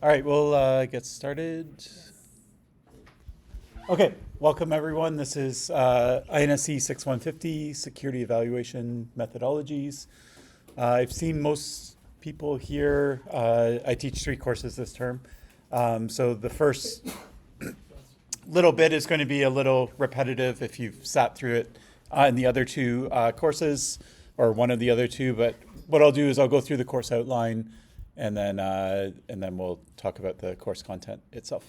All right, we'll get started. Okay, welcome everyone. This is INSC 6150, Security Evaluation Methodologies. I've seen most people here. I teach 3 courses this term. So the first little bit is going to be a little repetitive if you've sat through it in the other 2 courses, or one of the other 2. But what I'll do is I'll go through the course outline, and then we'll talk about the course content itself.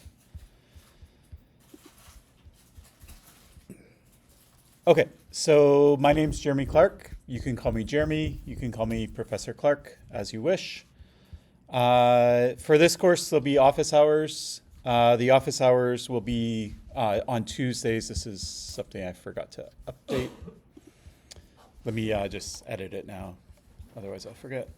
Okay, so my name's Jeremy Clark. You can call me Jeremy. You can call me Professor Clark, as you wish. For this course, there'll be office hours. The office hours will be on Tuesdays. This is something I forgot to update. Let me just edit it now, otherwise I'll forget.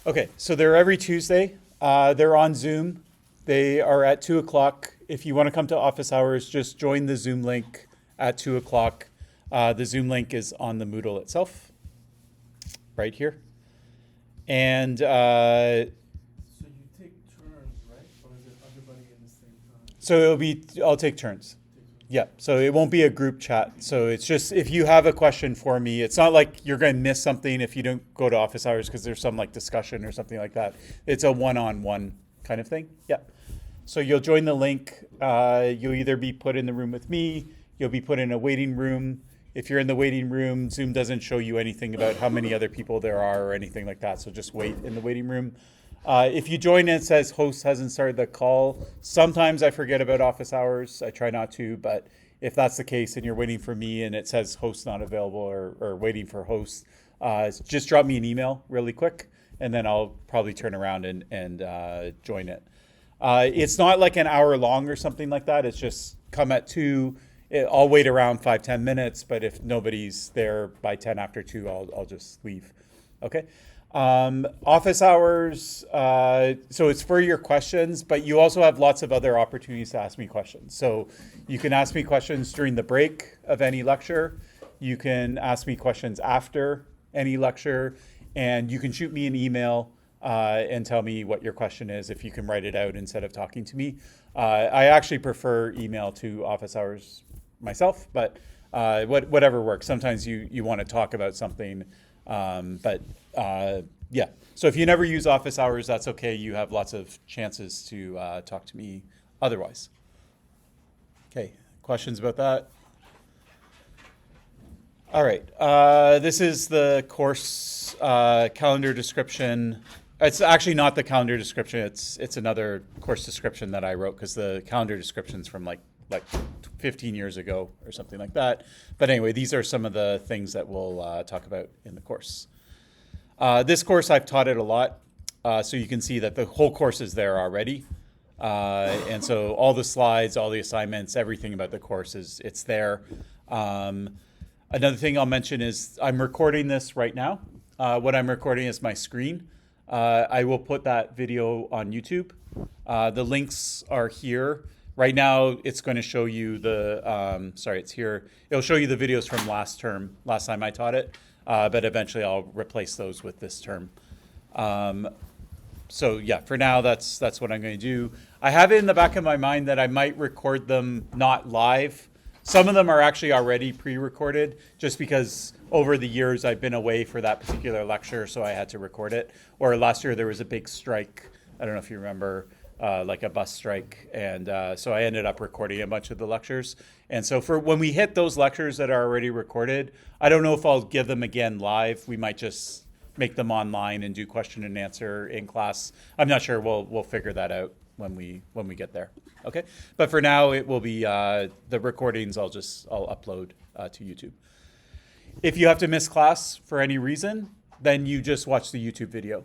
Okay, so they're every Tuesday. They're on Zoom. They are at 2 o'clock. If you want to come to office hours, just join the Zoom link at 2 o'clock. The Zoom link is on the Moodle itself, right here. And So you take turns, right? Or is it everybody at the same time? so I'll take turns. Yeah, so it won't be a group chat. So it's just, if you have a question for me, it's not like you're going to miss something if you don't go to office hours because there's some like discussion or something like that. It's a one-on-one kind of thing. Yeah. So you'll join the link. You'll either be put in the room with me, you'll be put in a waiting room. If you're in the waiting room, Zoom doesn't show you anything about how many other people there are or anything like that. So just wait in the waiting room. If you join and it says host hasn't started the call, sometimes I forget about office hours. I try not to, but if that's the case and you're waiting for me and it says host not available or waiting for host, just drop me an email really quick and then I'll probably turn around and join it. It's not like an hour long or something like that. It's just come at 2. I'll wait around 5-10 minutes, but if nobody's there by 10 after 2, I'll just leave. Okay. Office hours, so it's for your questions, but you also have lots of other opportunities to ask me questions. So you can ask me questions during the break of any lecture. You can ask me questions after any lecture, and you can shoot me an email and tell me what your question is if you can write it out instead of talking to me. I actually prefer email to office hours myself, but whatever works. Sometimes you want to talk about something. Yeah, so if you never use office hours, that's okay. You have lots of chances to talk to me otherwise. Okay, questions about that? All right, this is the course calendar description. It's actually not the calendar description. It's another course description that I wrote because the calendar description's from like 15 years ago or something like that. But anyway, these are some of the things that we'll talk about in the course. This course, I've taught it a lot, so you can see that the whole course is there already. And so all the slides, all the assignments, everything about the course it's there. Another thing I'll mention is I'm recording this right now. What I'm recording is my screen. I will put that video on YouTube. The links are here. Right now, it's going to show you it's here. It'll show you the videos from last time I taught it, but eventually I'll replace those with this term. So yeah, for now, that's what I'm going to do. I have it in the back of my mind that I might record them not live. Some of them are actually already pre-recorded, just because over the years I've been away for that particular lecture, so I had to record it. Or last year there was a big strike. I don't know if you remember. Like a bus strike, and so I ended up recording a bunch of the lectures. And so for when we hit those lectures that are already recorded, I don't know if I'll give them again live. We might just make them online and do question and answer in class. I'm not sure. We'll figure that out when we get there. Okay, but for now it will be the recordings. I'll upload to YouTube. If you have to miss class for any reason, then you just watch the YouTube video.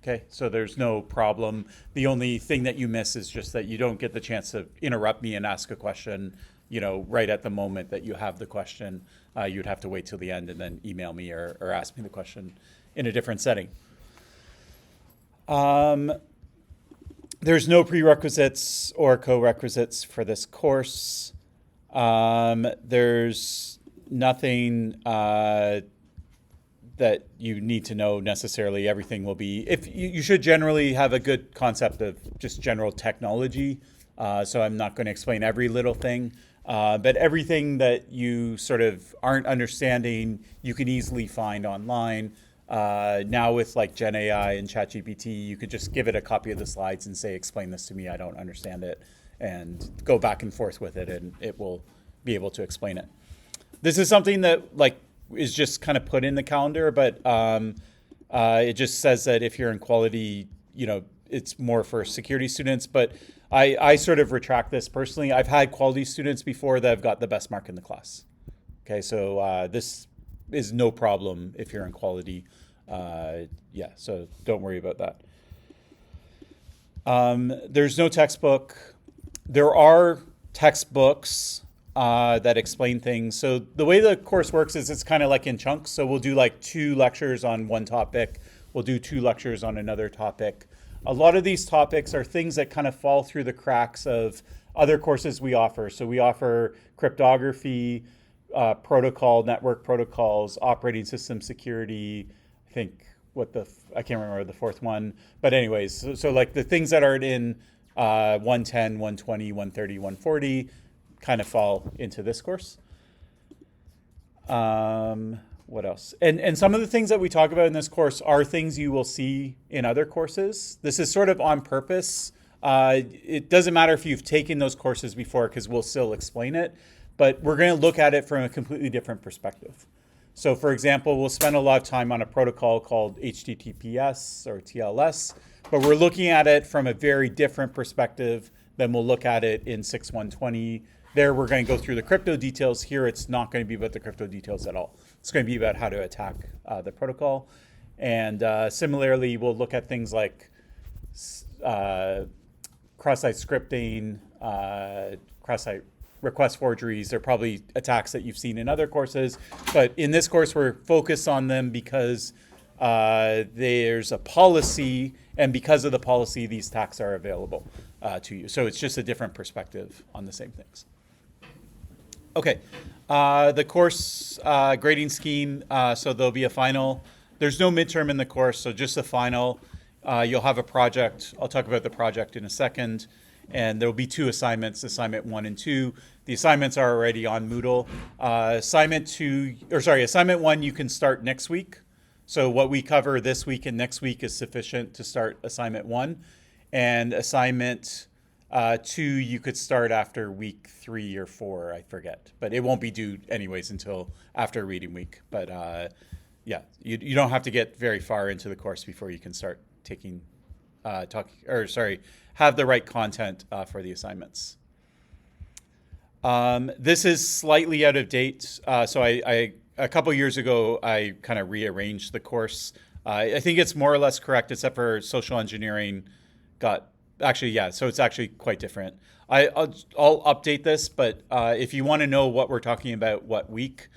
Okay, so there's no problem. The only thing that you miss is just that you don't get the chance to interrupt me and ask a question, right at the moment that you have the question. You'd have to wait till the end and then email me or ask me the question in a different setting. There's no prerequisites or co-requisites for this course. There's nothing that you need to know necessarily. Everything will be, if you should generally have a good concept of just general technology. So I'm not going to explain every little thing, but everything that you sort of aren't understanding, you can easily find online. Now with like Gen AI and ChatGPT, you could just give it a copy of the slides and say, explain this to me, I don't understand it, and go back and forth with it, and it will be able to explain it. This is something that like is just kind of put in the calendar, but it just says that if you're in quality, it's more for security students. But I sort of retract this personally. I've had quality students before that have got the best mark in the class. Okay, so this is no problem if you're in quality. So don't worry about that. There's no textbook. There are textbooks that explain things. So the way the course works is it's kind of like in chunks. So we'll do like 2 lectures on one topic. We'll do 2 lectures on another topic. A lot of these topics are things that kind of fall through the cracks of other courses we offer. So we offer cryptography, network protocols, operating system security. I think I can't remember the 4th one. But anyways, so like the things that are in 110, 120, 130, 140 kind of fall into this course. What else? And some of the things that we talk about in this course are things you will see in other courses. This is sort of on purpose. It doesn't matter if you've taken those courses before, because we'll still explain it, but we're going to look at it from a completely different perspective. So for example, we'll spend a lot of time on a protocol called HTTPS or TLS, but we're looking at it from a very different perspective than we'll look at it in 6120. There, we're going to go through the crypto details. Here, it's not going to be about the crypto details at all. It's going to be about how to attack the protocol. And similarly, we'll look at things like cross-site scripting, cross-site request forgeries. They're probably attacks that you've seen in other courses. But in this course, we're focused on them because there's a policy, and because of the policy, these attacks are available to you. So it's just a different perspective on the same things. Okay, the course grading scheme, so there'll be a final. There's no midterm in the course, so just a final. You'll have a project. I'll talk about the project in a second. And there'll be 2 assignments, assignment 1 and 2. The assignments are already on Moodle. Assignment 1 you can start next week. So what we cover this week and next week is sufficient to start assignment 1. And assignment 2 you could start after week 3 or 4, I forget. But it won't be due anyways until after reading week. But you don't have to get very far into the course before you can start have the right content for the assignments. This is slightly out of date. So I a couple years ago, I kind of rearranged the course. I think it's more or less correct, except for social engineering so it's actually quite different. I'll update this, but if you want to know what we're talking about what week,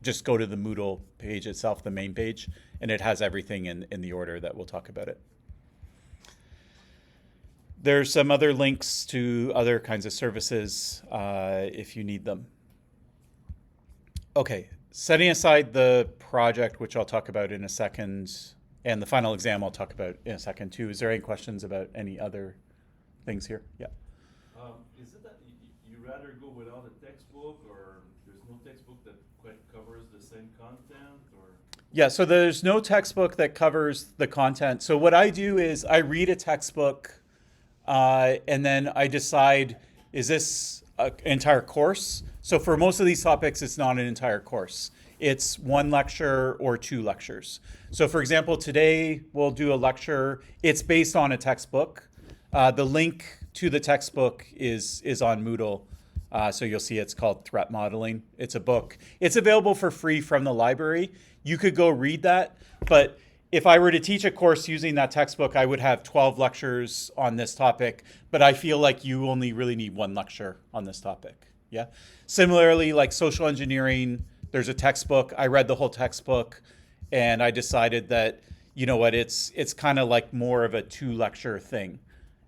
just go to the Moodle page itself, the main page, and it has everything in the order that we'll talk about it. There's some other links to other kinds of services if you need them. Okay, setting aside the project, which I'll talk about in a second, and the final exam I'll talk about in a second too. Is there any questions about any other things here? Yeah. Is it that you rather go without a textbook, or there's no textbook that quite covers the same content, or? Yeah, so there's no textbook that covers the content. So what I do is I read a textbook and then I decide, is this an entire course? So for most of these topics, it's not an entire course. It's 1 lecture or 2 lectures. So for example, today we'll do a lecture. It's based on a textbook. The link to the textbook is on Moodle. So you'll see it's called Threat Modeling. It's a book. It's available for free from the library. You could go read that, but if I were to teach a course using that textbook, I would have 12 lectures on this topic, but I feel like you only really need 1 lecture on this topic. Yeah. Similarly, like social engineering, there's a textbook. I read the whole textbook and I decided that, you know what, it's kind of like more of a 2 lecture thing.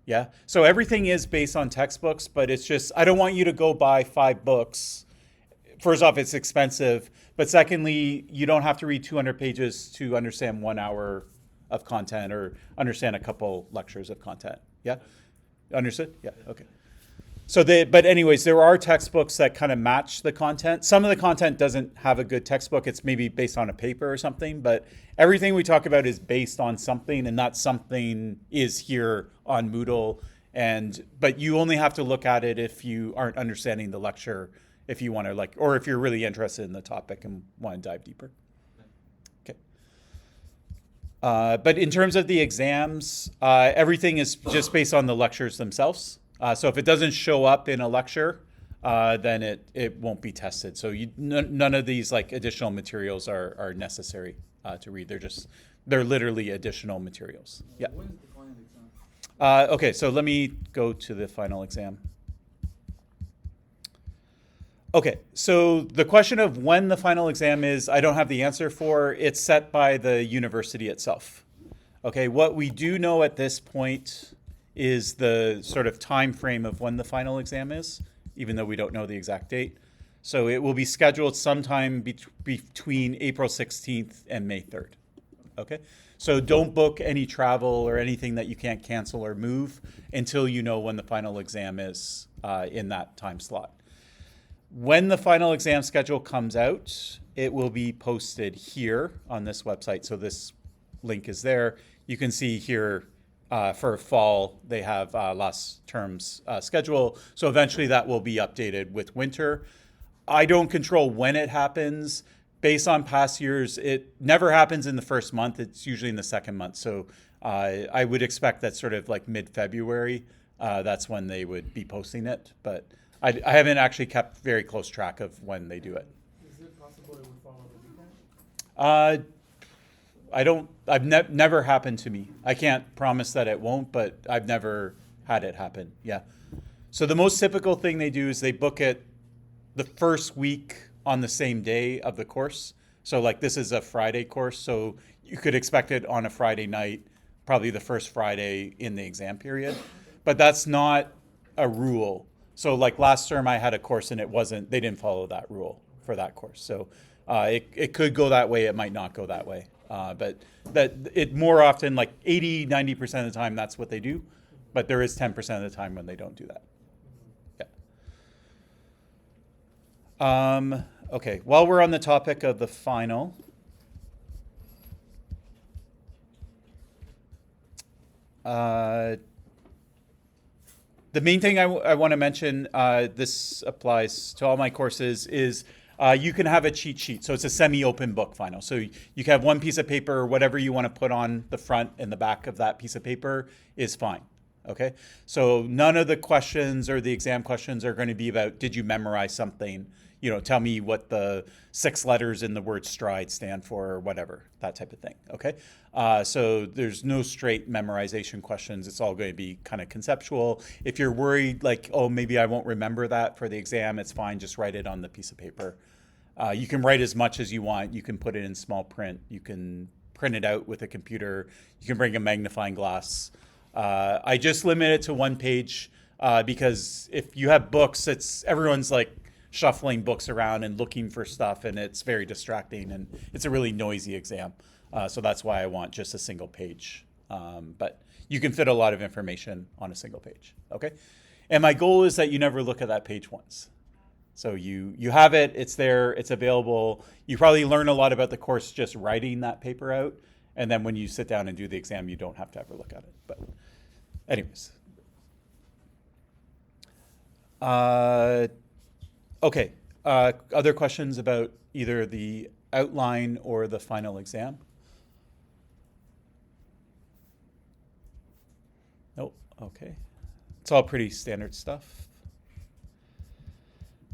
Yeah. So everything is based on textbooks, but it's just, I don't want you to go buy 5 books. First off, it's expensive. But secondly, you don't have to read 200 pages to understand 1 hour of content or understand a couple lectures of content. Yeah? Understood? Yeah. Okay. But anyways, there are textbooks that kind of match the content. Some of the content doesn't have a good textbook. It's maybe based on a paper or something, but everything we talk about is based on something, and that something is here on Moodle. But you only have to look at it if you aren't understanding the lecture, if you want to or if you're really interested in the topic and want to dive deeper. Okay. But in terms of the exams, everything is just based on the lectures themselves. So if it doesn't show up in a lecture, then it won't be tested. So none of these additional materials are necessary to read. They're literally additional materials. Yeah. When is the final exam? Okay, so let me go to the final exam. Okay, so the question of when the final exam is, I don't have the answer for. It's set by the university itself. Okay, what we do know at this point is the sort of time frame of when the final exam is, even though we don't know the exact date. So it will be scheduled sometime between April 16th and May 3rd. Okay, so don't book any travel or anything that you can't cancel or move until you know when the final exam is in that time slot. When the final exam schedule comes out, it will be posted here on this website. So this link is there. You can see here for fall, they have last term's schedule. So eventually that will be updated with winter. I don't control when it happens. Based on past years, it never happens in the first month. It's usually in the second month. So I would expect that sort of mid-February, that's when they would be posting it. But I haven't actually kept very close track of when they do it. Is it possible it would fall on the weekend? Never happened to me. I can't promise that it won't, but I've never had it happen. Yeah. So the most typical thing they do is they book it the first week on the same day of the course. So this is a Friday course, so you could expect it on a Friday night, probably the first Friday in the exam period. But that's not a rule. So last term I had a course and they didn't follow that rule for that course. So it could go that way, it might not go that way. But it more often, 80, 90% of the time, that's what they do. But there is 10% of the time when they don't do that. Yeah. Okay, while we're on the topic of the final, the main thing I want to mention, this applies to all my courses, is you can have a cheat sheet. So it's a semi-open book final. So you can have one piece of paper, whatever you want to put on the front and the back of that piece of paper is fine. Okay? So none of the questions or the exam questions are going to be about, did you memorize something? Tell me what the 6 letters in the word stride stand for or whatever, that type of thing. Okay? So there's no straight memorization questions. It's all going to be kind of conceptual. If you're worried, oh, maybe I won't remember that for the exam, it's fine. Just write it on the piece of paper. You can write as much as you want. You can put it in small print. You can print it out with a computer. You can bring a magnifying glass. I just limit it to 1 page because if you have books, everyone's shuffling books around and looking for stuff, and it's very distracting, and it's a really noisy exam. So that's why I want just a single page. But you can fit a lot of information on a single page, okay? And my goal is that you never look at that page once. So you have it, it's there, it's available. You probably learn a lot about the course just writing that paper out, and then when you sit down and do the exam, you don't have to ever look at it. But anyways. Okay, other questions about either the outline or the final exam? Nope, okay. It's all pretty standard stuff.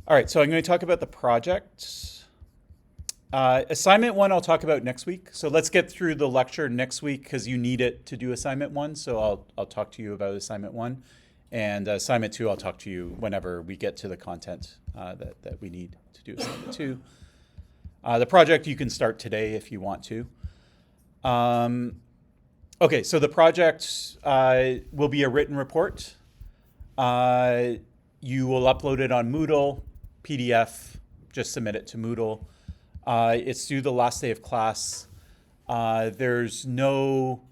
All right, so I'm going to talk about the project. Assignment 1 I'll talk about next week. So let's get through the lecture next week because you need it to do assignment 1. So I'll talk to you about assignment 1. And assignment 2, I'll talk to you whenever we get to the content that we need to do assignment 2. The project you can start today if you want to. Okay, so the project will be a written report. You will upload it on Moodle, PDF, just submit it to Moodle. It's due the last day of class. There's no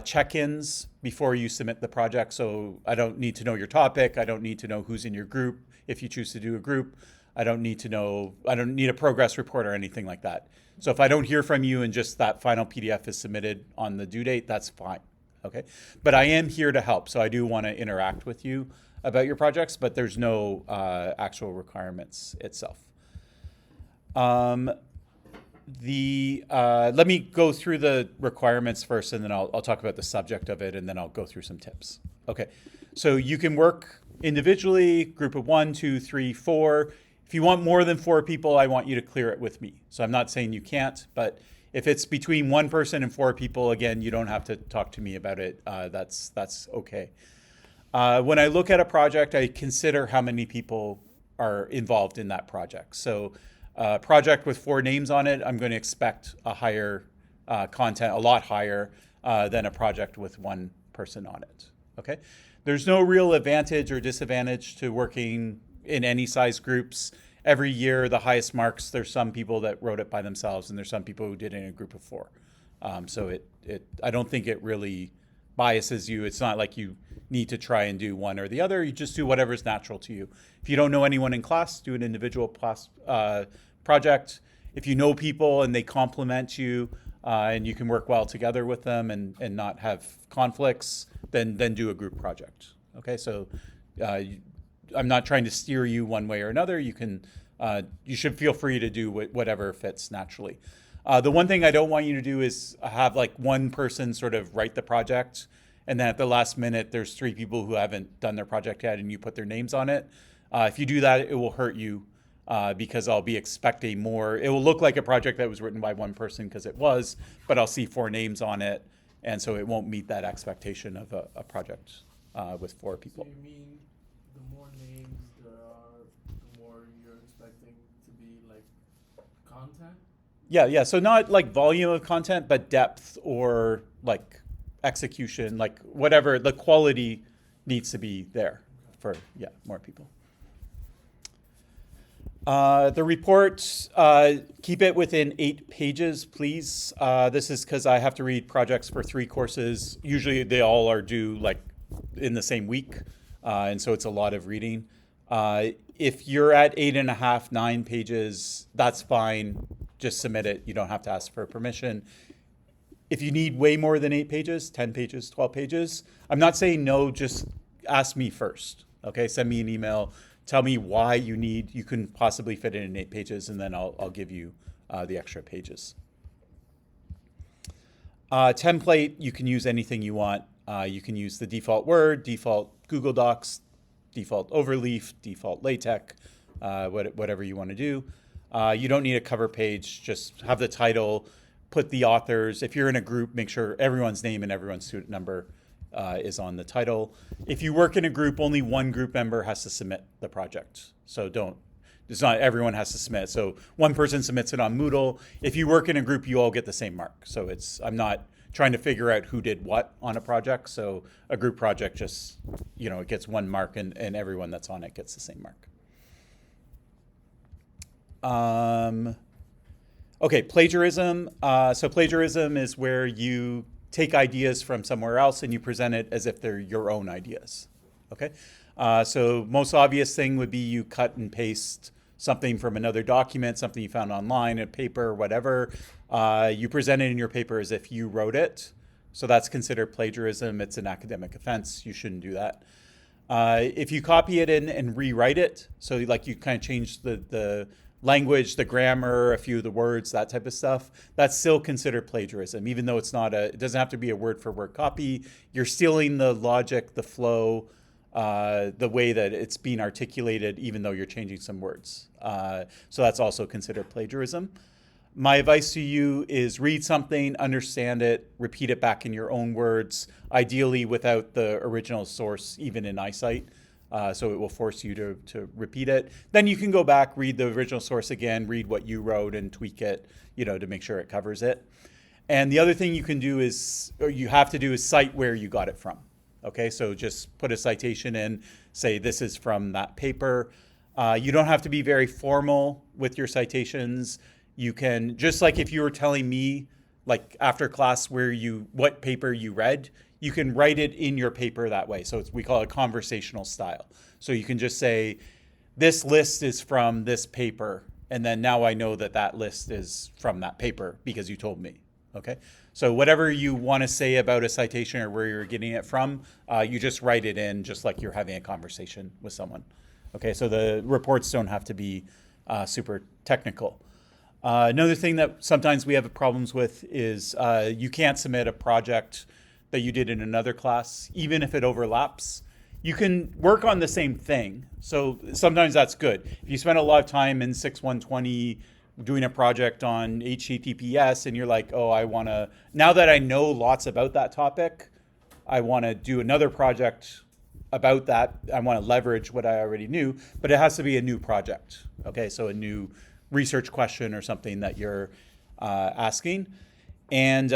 check-ins before you submit the project, so I don't need to know your topic. I don't need to know who's in your group if you choose to do a group. I don't need a progress report or anything like that. So if I don't hear from you and just that final PDF is submitted on the due date, that's fine. Okay. But I am here to help. So I do want to interact with you about your projects, but there's no actual requirements itself. Let me go through the requirements first, and then I'll talk about the subject of it, and then I'll go through some tips. Okay. So you can work individually, group of 1, 2, 3, 4. If you want more than 4 people, I want you to clear it with me. So I'm not saying you can't, but if it's between 1 person and 4 people, again, you don't have to talk to me about it. That's okay. When I look at a project, I consider how many people are involved in that project. So a project with 4 names on it, I'm going to expect a higher content, a lot higher than a project with 1 person on it. Okay. There's no real advantage or disadvantage to working in any size groups. Every year, the highest marks, there's some people that wrote it by themselves, and there's some people who did it in a group of 4. So I don't think it really biases you. It's not like you need to try and do one or the other. You just do whatever's natural to you. If you don't know anyone in class, do an individual class project. If you know people and they complement you and you can work well together with them and not have conflicts, then do a group project. Okay, so I'm not trying to steer you one way or another. You should feel free to do whatever fits naturally. The one thing I don't want you to do is have like one person sort of write the project, and then at the last minute, there's 3 people who haven't done their project yet, and you put their names on it. If you do that, it will hurt you because I'll be expecting more. It will look like a project that was written by 1 person because it was, but I'll see 4 names on it, and so it won't meet that expectation of a project with 4 people. So you mean the more names there are, the more you're expecting to be like content? Yeah. So not like volume of content, but depth or like execution, like whatever. The quality needs to be there for more people. The report, keep it within 8 pages, please. This is because I have to read projects for 3 courses. Usually they all are due like in the same week, and so it's a lot of reading. If you're at 8.5, 9 pages, that's fine. Just submit it. You don't have to ask for permission. If you need way more than 8 pages, 10 pages, 12 pages, I'm not saying no, just ask me first. Okay, send me an email. Tell me why you can possibly fit it in 8 pages, and then I'll give you the extra pages. Template, you can use anything you want. You can use the default Word, default Google Docs, default Overleaf, default LaTeX, whatever you want to do. You don't need a cover page. Just have the title, put the authors. If you're in a group, make sure everyone's name and everyone's student number is on the title. If you work in a group, only 1 group member has to submit the project. So it's not everyone has to submit. So 1 person submits it on Moodle. If you work in a group, you all get the same mark. So I'm not trying to figure out who did what on a project. So a group project just, it gets 1 mark and everyone that's on it gets the same mark. Okay, plagiarism. So plagiarism is where you take ideas from somewhere else and you present it as if they're your own ideas. Okay, so most obvious thing would be you cut and paste something from another document, something you found online, a paper, whatever. You present it in your paper as if you wrote it. So that's considered plagiarism. It's an academic offense. You shouldn't do that. If you copy it in and rewrite it, so like you kind of change the language, the grammar, a few of the words, that type of stuff, that's still considered plagiarism, even though it doesn't have to be a word for word copy. You're stealing the logic, the flow, the way that it's being articulated, even though you're changing some words. So that's also considered plagiarism. My advice to you is read something, understand it, repeat it back in your own words, ideally without the original source, even in eyesight. So it will force you to repeat it. Then you can go back, read the original source again, read what you wrote and tweak it, to make sure it covers it. And the other thing you can do is, or you have to do, is cite where you got it from. Okay, so just put a citation in, say this is from that paper. You don't have to be very formal with your citations. You can, just like if you were telling me, like after class, what paper you read, you can write it in your paper that way. So we call it conversational style. So you can just say, this list is from this paper, and then now I know that that list is from that paper because you told me. Okay, so whatever you want to say about a citation or where you're getting it from, you just write it in just like you're having a conversation with someone. Okay, so the reports don't have to be super technical. Another thing that sometimes we have problems with is you can't submit a project that you did in another class, even if it overlaps. You can work on the same thing, so sometimes that's good. If you spend a lot of time in 6.120 doing a project on HTTPS and you're like, oh, now that I know lots about that topic, I want to do another project about that. I want to leverage what I already knew, but it has to be a new project. Okay, so a new research question or something that you're asking. And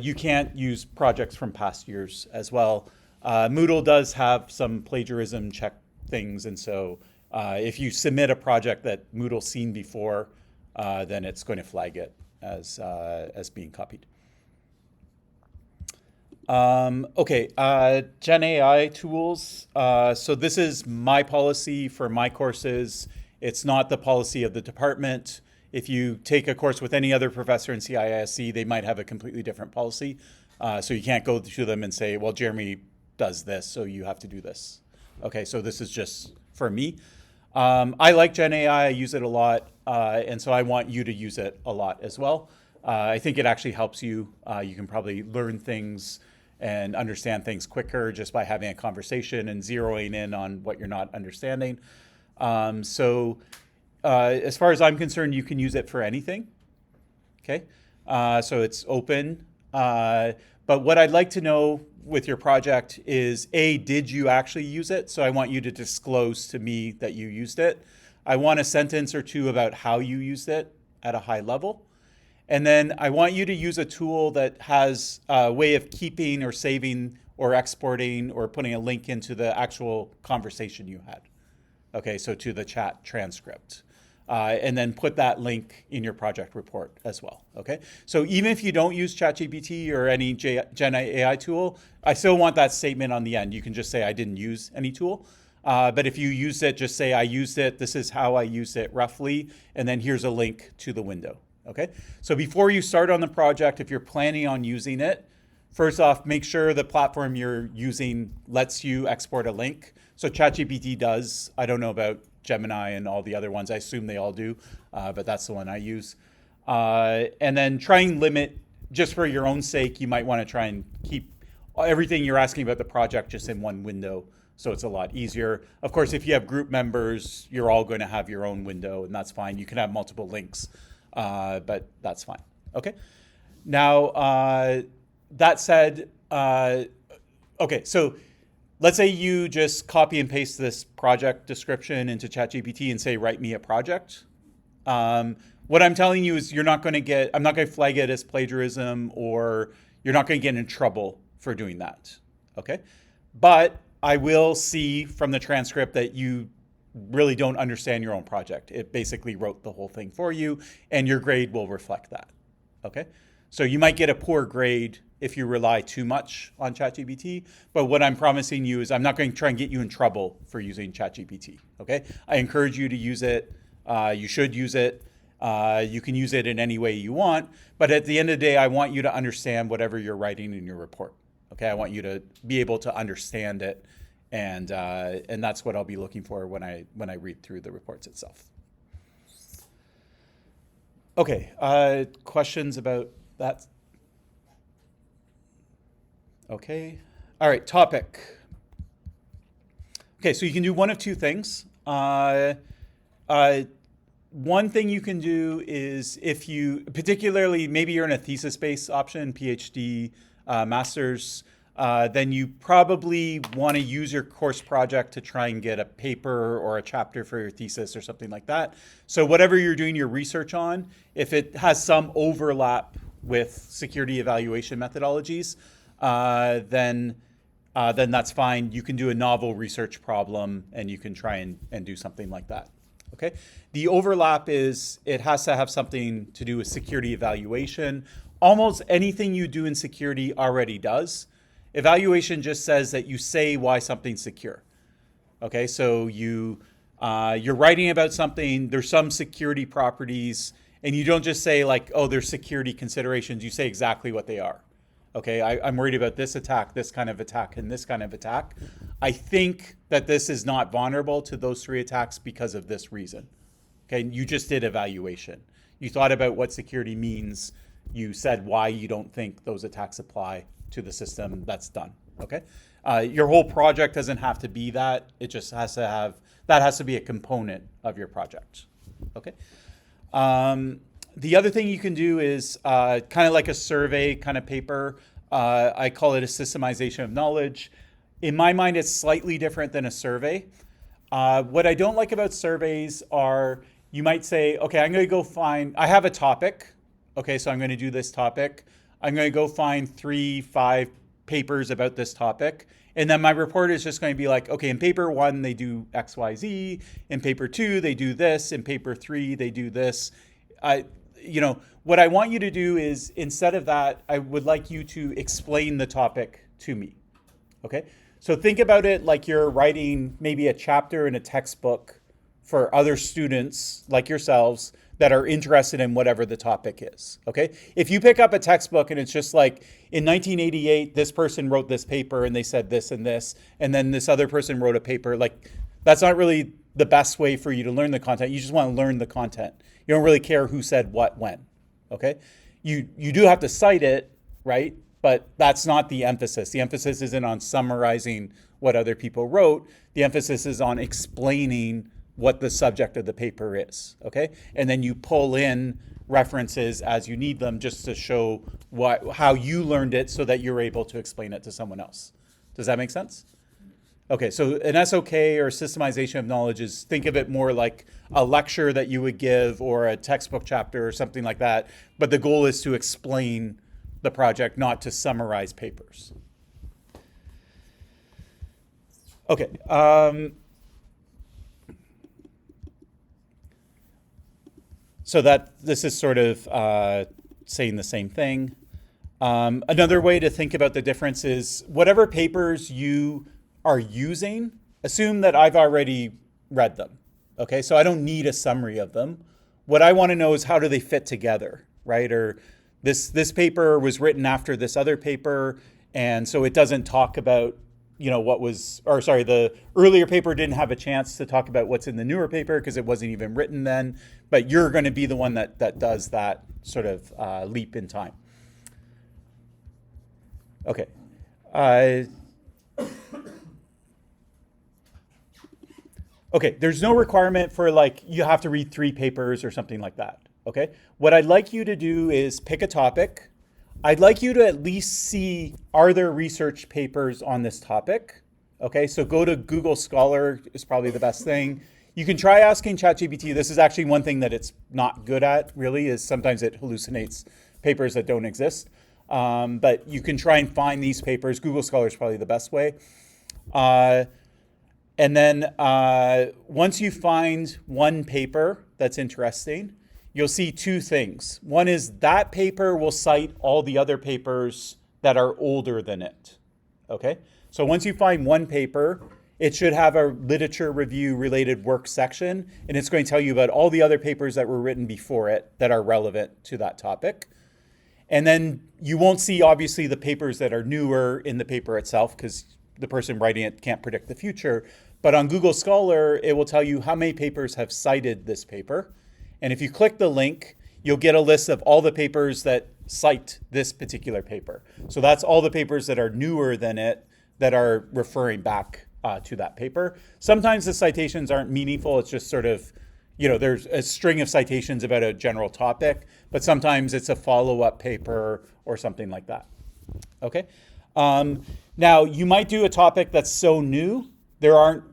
you can't use projects from past years as well. Moodle does have some plagiarism check things, and so if you submit a project that Moodle's seen before, then it's going to flag it as being copied. Okay, Gen AI tools. So this is my policy for my courses. It's not the policy of the department. If you take a course with any other professor in CIISC, they might have a completely different policy. So you can't go to them and say, well, Jeremy does this, so you have to do this. Okay, so this is just for me. I like Gen AI, I use it a lot, and so I want you to use it a lot as well. I think it actually helps you. You can probably learn things and understand things quicker just by having a conversation and zeroing in on what you're not understanding. So as far as I'm concerned, you can use it for anything. Okay, so it's open. But what I'd like to know with your project is, A, did you actually use it? So I want you to disclose to me that you used it. I want a sentence or two about how you used it at a high level. And then I want you to use a tool that has a way of keeping or saving or exporting or putting a link into the actual conversation you had. Okay, so to the chat transcript. And then put that link in your project report as well, okay? So even if you don't use ChatGPT or any Gen AI tool, I still want that statement on the end. You can just say, I didn't use any tool. But if you use it, just say, I used it, this is how I used it roughly, and then here's a link to the window, okay? So before you start on the project, if you're planning on using it, first off, make sure the platform you're using lets you export a link. So ChatGPT does. I don't know about Gemini and all the other ones. I assume they all do, but that's the one I use. And then try and limit, just for your own sake, you might want to try and keep everything you're asking about the project just in one window, so it's a lot easier. Of course, if you have group members, you're all going to have your own window, and that's fine. You can have multiple links, but that's fine. Okay. Now, that said, okay, so let's say you just copy and paste this project description into ChatGPT and say, write me a project. What I'm telling you is I'm not going to flag it as plagiarism, or you're not going to get in trouble for doing that, okay? But I will see from the transcript that you really don't understand your own project. It basically wrote the whole thing for you, and your grade will reflect that, okay? So you might get a poor grade if you rely too much on ChatGPT, but what I'm promising you is I'm not going to try and get you in trouble for using ChatGPT, okay? I encourage you to use it. You should use it. You can use it in any way you want, but at the end of the day, I want you to understand whatever you're writing in your report, okay? I want you to be able to understand it, and that's what I'll be looking for when I read through the reports itself. Okay, questions about that? Okay. All right, topic. Okay, so you can do one of two things. One thing you can do is, if you, particularly maybe you're in a thesis-based option, PhD, master's, then you probably want to use your course project to try and get a paper or a chapter for your thesis or something like that. So whatever you're doing your research on, if it has some overlap with security evaluation methodologies, then that's fine. You can do a novel research problem and you can try and do something like that. Okay. The overlap is it has to have something to do with security evaluation. Almost anything you do in security already does. Evaluation just says that you say why something's secure. Okay, so you're writing about something, there's some security properties, and you don't just say like, oh, there's security considerations, you say exactly what they are. Okay, I'm worried about this attack, this kind of attack, and this kind of attack. I think that this is not vulnerable to those 3 attacks because of this reason. Okay, you just did evaluation. You thought about what security means. You said why you don't think those attacks apply to the system. That's done. Okay, your whole project doesn't have to be that. It just has to have, that has to be a component of your project. Okay. The other thing you can do is kind of like a survey kind of paper. I call it a systemization of knowledge. In my mind, it's slightly different than a survey. What I don't like about surveys are you might say, okay, I'm going to go find, I have a topic. Okay, so I'm going to do this topic. I'm going to go find 3, 5 papers about this topic. And then my report is just going to be like, okay, in paper 1, they do X, Y, Z. In paper 2, they do this. In paper 3, they do this. What I want you to do is, instead of that, I would like you to explain the topic to me. Okay? So think about it like you're writing maybe a chapter in a textbook for other students like yourselves that are interested in whatever the topic is. Okay? If you pick up a textbook and it's just like, in 1988, this person wrote this paper and they said this, and then this other person wrote a paper, like that's not really the best way for you to learn the content. You just want to learn the content. You don't really care who said what when. Okay? You do have to cite it, right? But that's not the emphasis. The emphasis isn't on summarizing what other people wrote. The emphasis is on explaining what the subject of the paper is, okay? And then you pull in references as you need them just to show how you learned it so that you're able to explain it to someone else. Does that make sense? Okay, so an SOK or systemization of knowledge is, think of it more like a lecture that you would give or a textbook chapter or something like that, but the goal is to explain the project, not to summarize papers. Okay. So this is sort of saying the same thing. Another way to think about the difference is whatever papers you are using, assume that I've already read them. Okay, so I don't need a summary of them. What I want to know is how do they fit together, right? Or this paper was written after this other paper, and so it doesn't talk about the earlier paper didn't have a chance to talk about what's in the newer paper because it wasn't even written then, but you're going to be the one that does that sort of leap in time. Okay. Okay, there's no requirement for you have to read 3 papers or something like that. Okay, what I'd like you to do is pick a topic. I'd like you to at least see, are there research papers on this topic? Okay, so go to Google Scholar is probably the best thing. You can try asking ChatGPT. This is actually one thing that it's not good at, really, is sometimes it hallucinates papers that don't exist. But you can try and find these papers. Google Scholar is probably the best way. And then once you find one paper that's interesting, you'll see 2 things. One is that paper will cite all the other papers that are older than it. Okay? So once you find one paper, it should have a literature review related work section, and it's going to tell you about all the other papers that were written before it that are relevant to that topic. And then you won't see, obviously, the papers that are newer in the paper itself because the person writing it can't predict the future. But on Google Scholar, it will tell you how many papers have cited this paper. And if you click the link, you'll get a list of all the papers that cite this particular paper. So that's all the papers that are newer than it that are referring back to that paper. Sometimes the citations aren't meaningful. It's just sort of, there's a string of citations about a general topic, but sometimes it's a follow-up paper or something like that. Okay. Now, you might do a topic that's so new, there aren't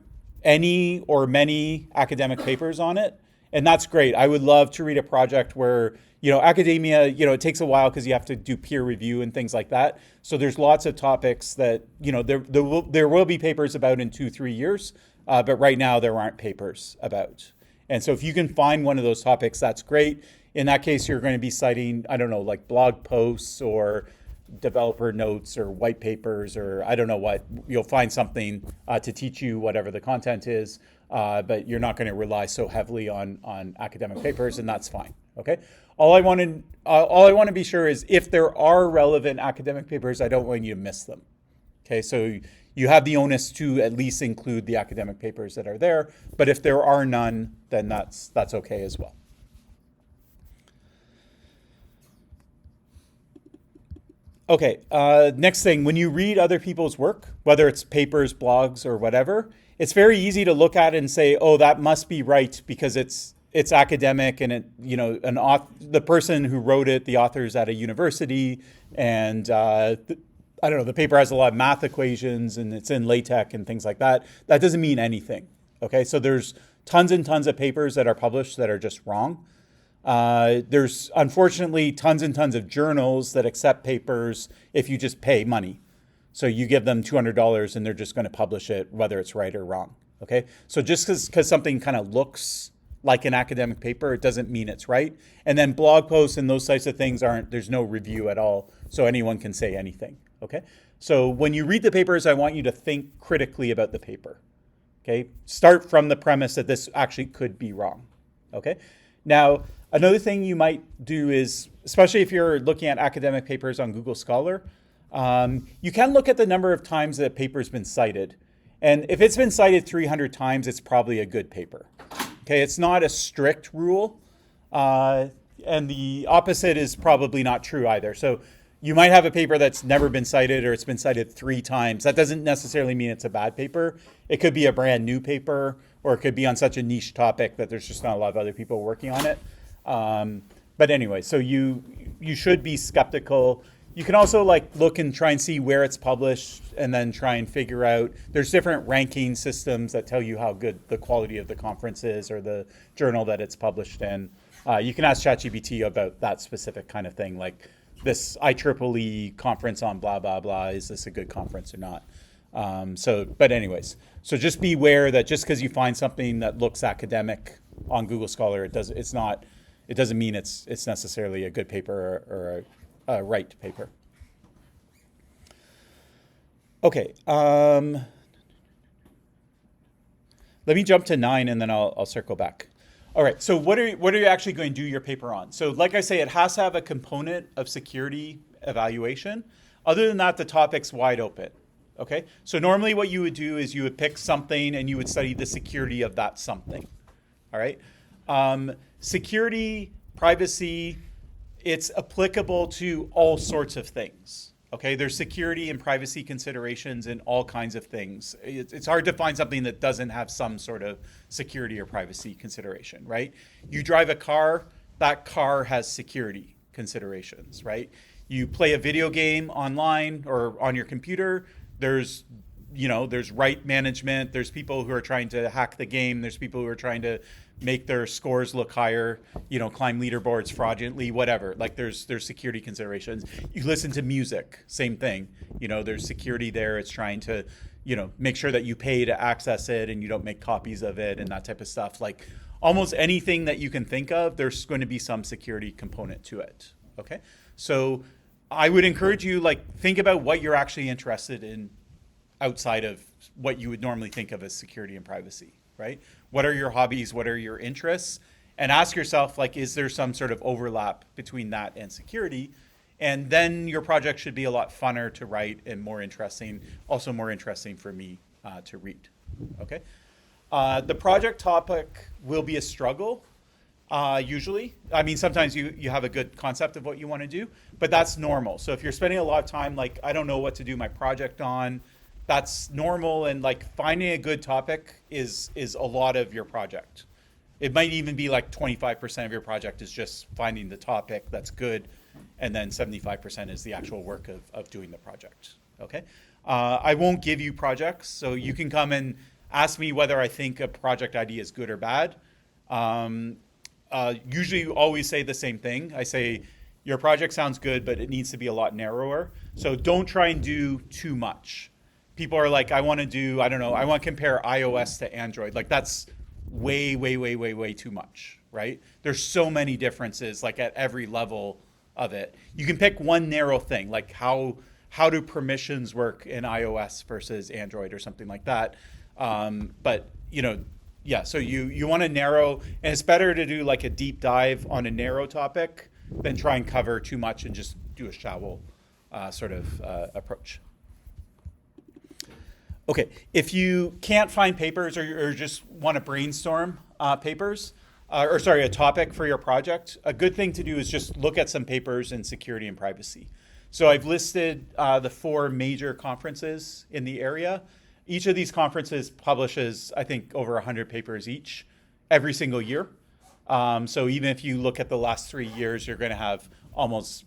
any or many academic papers on it. And that's great. I would love to read a project where, academia, it takes a while because you have to do peer review and things like that. So there's lots of topics that, there will be papers about in 2-3 years, but right now there aren't papers about. And so if you can find one of those topics, that's great. In that case, you're going to be citing, I don't know, like blog posts or developer notes or white papers or I don't know what. You'll find something to teach you whatever the content is, but you're not going to rely so heavily on academic papers, and that's fine. Okay. All I want to be sure is if there are relevant academic papers, I don't want you to miss them. Okay, so you have the onus to at least include the academic papers that are there, but if there are none, then that's okay as well. Okay, next thing, when you read other people's work, whether it's papers, blogs, or whatever, it's very easy to look at it and say, oh, that must be right because it's academic and the person who wrote it, the author is at a university, and I don't know, the paper has a lot of math equations and it's in LaTeX and things like that. That doesn't mean anything. Okay, so there's tons and tons of papers that are published that are just wrong. There's unfortunately tons and tons of journals that accept papers if you just pay money. So you give them $200 and they're just going to publish it, whether it's right or wrong. Okay, so just because something kind of looks like an academic paper, it doesn't mean it's right. And then blog posts and those types of things there's no review at all, so anyone can say anything. Okay, so when you read the papers, I want you to think critically about the paper. Okay, start from the premise that this actually could be wrong. Okay, now another thing you might do is, especially if you're looking at academic papers on Google Scholar, you can look at the number of times that a paper's been cited. And if it's been cited 300 times, it's probably a good paper. Okay, it's not a strict rule. And the opposite is probably not true either. So you might have a paper that's never been cited or it's been cited 3 times. That doesn't necessarily mean it's a bad paper. It could be a brand new paper, or it could be on such a niche topic that there's just not a lot of other people working on it. But anyway, so you should be skeptical. You can also look and try and see where it's published and then try and figure out, there's different ranking systems that tell you how good the quality of the conference is or the journal that it's published in. You can ask ChatGPT about that specific kind of thing, like this IEEE conference on blah, blah, blah, is this a good conference or not? But anyways, so just be aware that just because you find something that looks academic on Google Scholar, it doesn't mean it's necessarily a good paper or a right paper. Okay, let me jump to 9 and then I'll circle back. All right, so what are you actually going to do your paper on? So like I say, it has to have a component of security evaluation. Other than that, the topic's wide open. Okay, so normally what you would do is you would pick something and you would study the security of that something. All right, security, privacy, it's applicable to all sorts of things. Okay, there's security and privacy considerations in all kinds of things. It's hard to find something that doesn't have some sort of security or privacy consideration, right? You drive a car, that car has security considerations, right? You play a video game online or on your computer, there's right management, there's people who are trying to hack the game, there's people who are trying to make their scores look higher, climb leaderboards fraudulently, whatever. There's security considerations. You listen to music, same thing. There's security there. It's trying to, make sure that you pay to access it and you don't make copies of it and that type of stuff. Almost anything that you can think of, there's going to be some security component to it. Okay, so I would encourage you think about what you're actually interested in outside of what you would normally think of as security and privacy. Right? What are your hobbies? What are your interests? And ask yourself, is there some sort of overlap between that and security? And then your project should be a lot funner to write and more interesting, also more interesting for me to read. Okay. The project topic will be a struggle, usually. I mean, sometimes you have a good concept of what you want to do, but that's normal. So if you're spending a lot of time, I don't know what to do my project on, that's normal, and finding a good topic is a lot of your project. It might even be 25% of your project is just finding the topic that's good, and then 75% is the actual work of doing the project. Okay, I won't give you projects, so you can come and ask me whether I think a project idea is good or bad. Usually always say the same thing. I say, your project sounds good, but it needs to be a lot narrower. So don't try and do too much. People are like, I want to do, I don't know, I want to compare iOS to Android. Like that's way, way, way, way, way too much, right? There's so many differences, like at every level of it. You can pick one narrow thing, like how do permissions work in iOS versus Android or something like that. But you know, yeah. So you want to narrow, and it's better to do like a deep dive on a narrow topic than try and cover too much and just do a shallow sort of approach. Okay, if you can't find papers or just want to brainstorm papers, a topic for your project, a good thing to do is just look at some papers in security and privacy. So I've listed the 4 major conferences in the area. Each of these conferences publishes, I think, over 100 papers each every single year. So even if you look at the last 3 years, you're going to have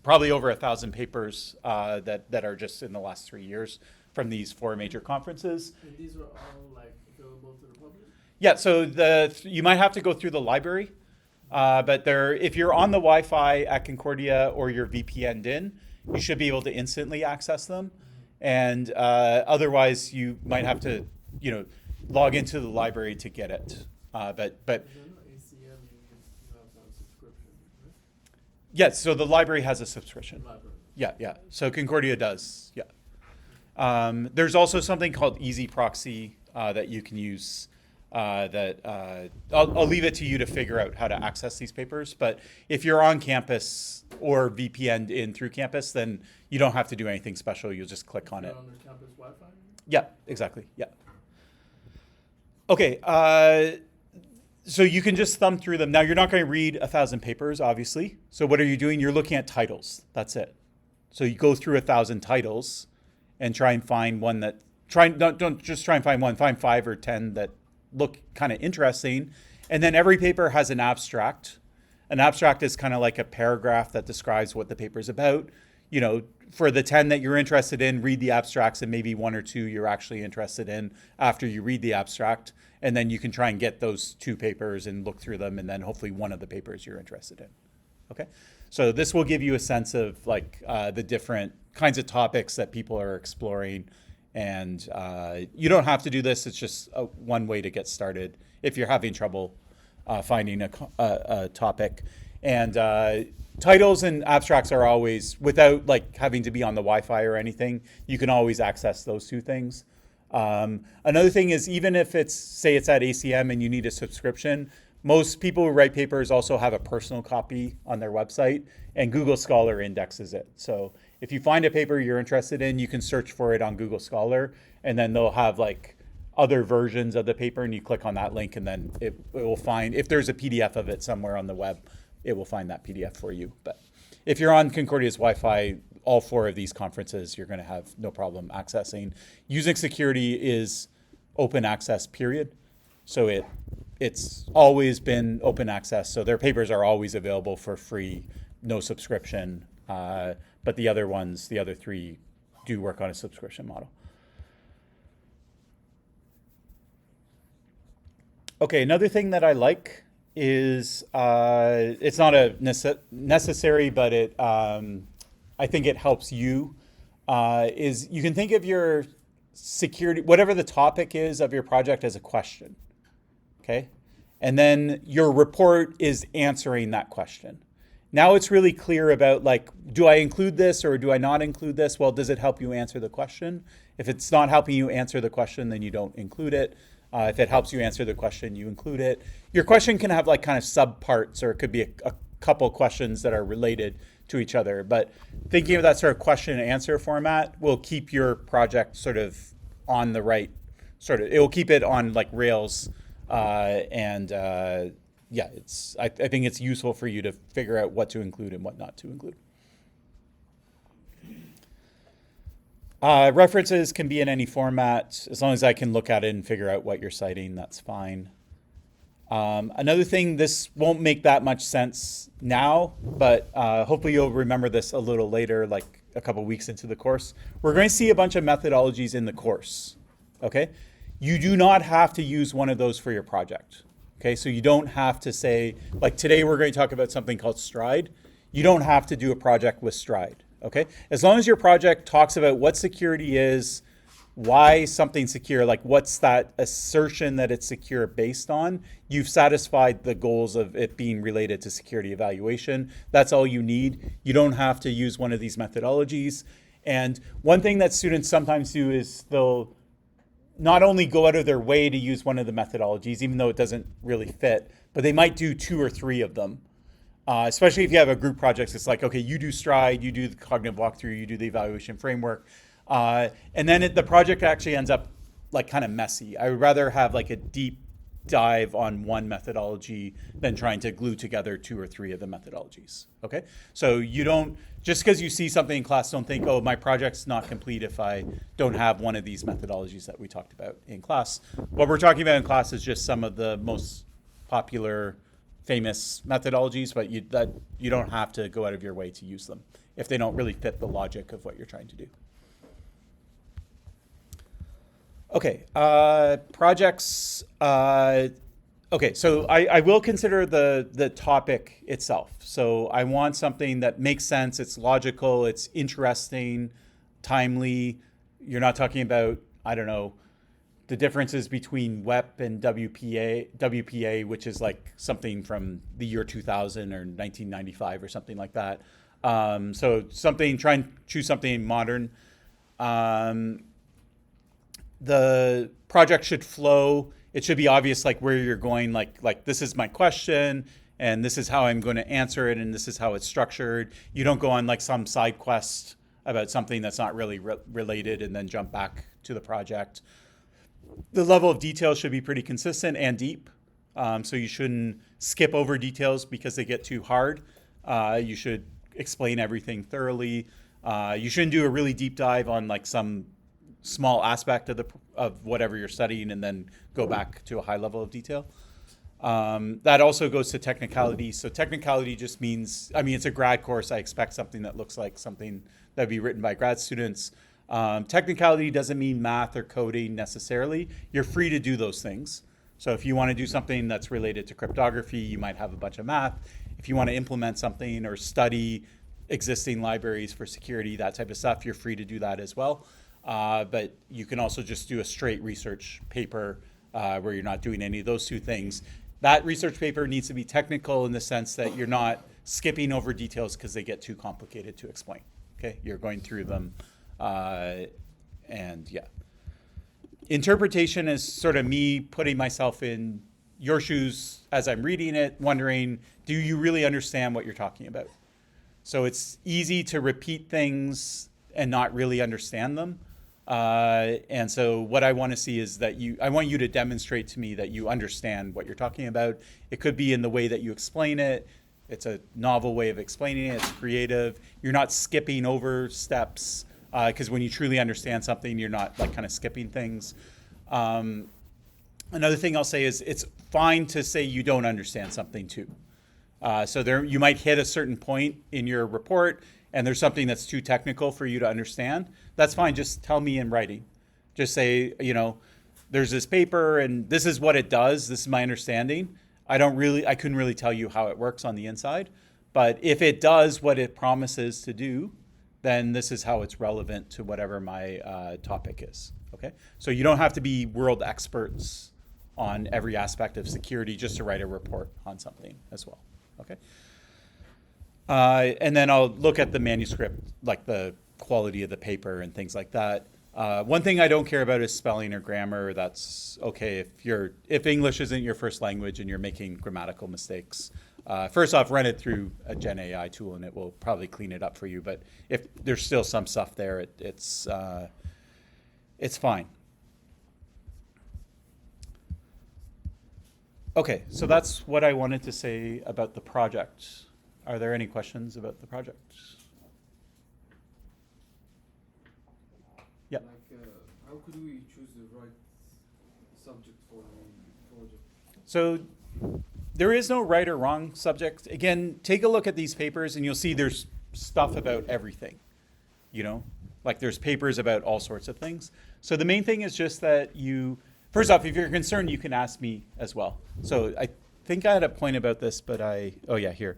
probably over 1,000 papers that are just in the last 3 years from these 4 major conferences. And these are all like available to the public? Yeah, so you might have to go through the library, but if you're on the Wi-Fi at Concordia or you're VPN'd in, you should be able to instantly access them. And otherwise, you might have to, log into the library to get it. But And then ACM, you have to have a subscription, right? yeah, so the library has a subscription. Library. Yeah. So Concordia does. Yeah. There's also something called Easy Proxy that you can use. I'll leave it to you to figure out how to access these papers. But if you're on campus or VPN'd in through campus, then you don't have to do anything special. You'll just click on it. On the campus Wi-Fi? Yeah, exactly. Yeah. Okay. So you can just thumb through them. Now you're not going to read 1,000 papers, obviously. So what are you doing? You're looking at titles. That's it. So you go through 1,000 titles and try and find one that don't just try and find one. Find 5 or 10 that look kind of interesting. And then every paper has an abstract. An abstract is kind of like a paragraph that describes what the paper is about. For the 10 that you're interested in, read the abstracts, and maybe 1 or 2 you're actually interested in after you read the abstract. And then you can try and get those 2 papers and look through them, and then hopefully one of the papers you're interested in. Okay? So this will give you a sense of the different kinds of topics that people are exploring. And you don't have to do this. It's just one way to get started if you're having trouble finding a topic. And titles and abstracts are always, without having to be on the Wi-Fi or anything, you can always access those 2 things. Another thing is, even if say it's at ACM and you need a subscription, most people who write papers also have a personal copy on their website, and Google Scholar indexes it. So if you find a paper you're interested in, you can search for it on Google Scholar, and then they'll have other versions of the paper, and you click on that link, and then it will find, if there's a PDF of it somewhere on the web, it will find that PDF for you. But if you're on Concordia's Wi-Fi, all 4 of these conferences, you're going to have no problem accessing. Using security is open access, period. So it's always been open access. So their papers are always available for free, no subscription. But the other 3 do work on a subscription model. Okay, another thing that I like is it's not a necessary, but I think it helps you, is you can think of your security, whatever the topic is of your project, as a question, okay? And then your report is answering that question. Now it's really clear about do I include this or do I not include this? Well, does it help you answer the question? If it's not helping you answer the question, then you don't include it. If it helps you answer the question, you include it. Your question can have kind of subparts, or it could be a couple questions that are related to each other. But thinking of that sort of question and answer format will keep your project sort of on the right it will keep it on Rails. I think it's useful for you to figure out what to include and what not to include. References can be in any format. As long as I can look at it and figure out what you're citing, that's fine. Another thing, this won't make that much sense now, but hopefully you'll remember this a little later, a couple weeks into the course. We're going to see a bunch of methodologies in the course, okay? You do not have to use one of those for your project, Okay, so you don't have to say, like today we're going to talk about something called Stride. You don't have to do a project with Stride. Okay, as long as your project talks about what security is, why something's secure, like what's that assertion that it's secure based on, you've satisfied the goals of it being related to security evaluation. That's all you need. You don't have to use one of these methodologies. And one thing that students sometimes do is they'll not only go out of their way to use one of the methodologies, even though it doesn't really fit, but they might do 2 or 3 of them. Especially if you have a group project, it's like, okay, you do Stride, you do the cognitive walkthrough, you do the evaluation framework. And then the project actually ends up like kind of messy. I would rather have like a deep dive on one methodology than trying to glue together 2 or 3 of the methodologies. Okay, so you don't, just because you see something in class, don't think, oh, my project's not complete if I don't have one of these methodologies that we talked about in class. What we're talking about in class is just some of the most popular, famous methodologies, but you don't have to go out of your way to use them if they don't really fit the logic of what you're trying to do. Okay, projects. Okay, so I will consider the topic itself. So I want something that makes sense, it's logical, it's interesting, timely. You're not talking about, I don't know, the differences between WEP and WPA, which is like something from the year 2000 or 1995 or something like that. So try and choose something modern. The project should flow. It should be obvious, like where you're going, like this is my question and this is how I'm going to answer it and this is how it's structured. You don't go on like some side quest about something that's not really related and then jump back to the project. The level of detail should be pretty consistent and deep. So you shouldn't skip over details because they get too hard. You should explain everything thoroughly. You shouldn't do a really deep dive on like some small aspect of whatever you're studying and then go back to a high level of detail. That also goes to technicality. So technicality just means, I mean, it's a grad course. I expect something that looks like something that would be written by grad students. Technicality doesn't mean math or coding necessarily. You're free to do those things. So if you want to do something that's related to cryptography, you might have a bunch of math. If you want to implement something or study existing libraries for security, that type of stuff, you're free to do that as well. But you can also just do a straight research paper where you're not doing any of those 2 things. That research paper needs to be technical in the sense that you're not skipping over details because they get too complicated to explain. Okay, you're going through them, and yeah. Interpretation is sort of me putting myself in your shoes as I'm reading it, wondering, do you really understand what you're talking about? So it's easy to repeat things and not really understand them. And so what I want to see is that I want you to demonstrate to me that you understand what you're talking about. It could be in the way that you explain it. It's a novel way of explaining it. It's creative. You're not skipping over steps because when you truly understand something, you're not like kind of skipping things. Another thing I'll say is it's fine to say you don't understand something too. So you might hit a certain point in your report and there's something that's too technical for you to understand. That's fine. Just tell me in writing. Just say, there's this paper and this is what it does. This is my understanding. I couldn't really tell you how it works on the inside, but if it does what it promises to do, then this is how it's relevant to whatever my topic is. Okay. So you don't have to be world experts on every aspect of security just to write a report on something as well. Okay. And then I'll look at the manuscript, like the quality of the paper and things like that. One thing I don't care about is spelling or grammar. That's okay if English isn't your first language and you're making grammatical mistakes. First off, run it through a Gen AI tool and it will probably clean it up for you. But if there's still some stuff there, it's fine. Okay, so that's what I wanted to say about the project. Are there any questions about the project? Yeah. How could we choose the right subject for the project? So there is no right or wrong subject. Again, take a look at these papers and you'll see there's stuff about everything, like there's papers about all sorts of things. So the main thing is just that First off, if you're concerned, you can ask me as well. So I think I had a point about this, but oh yeah, here.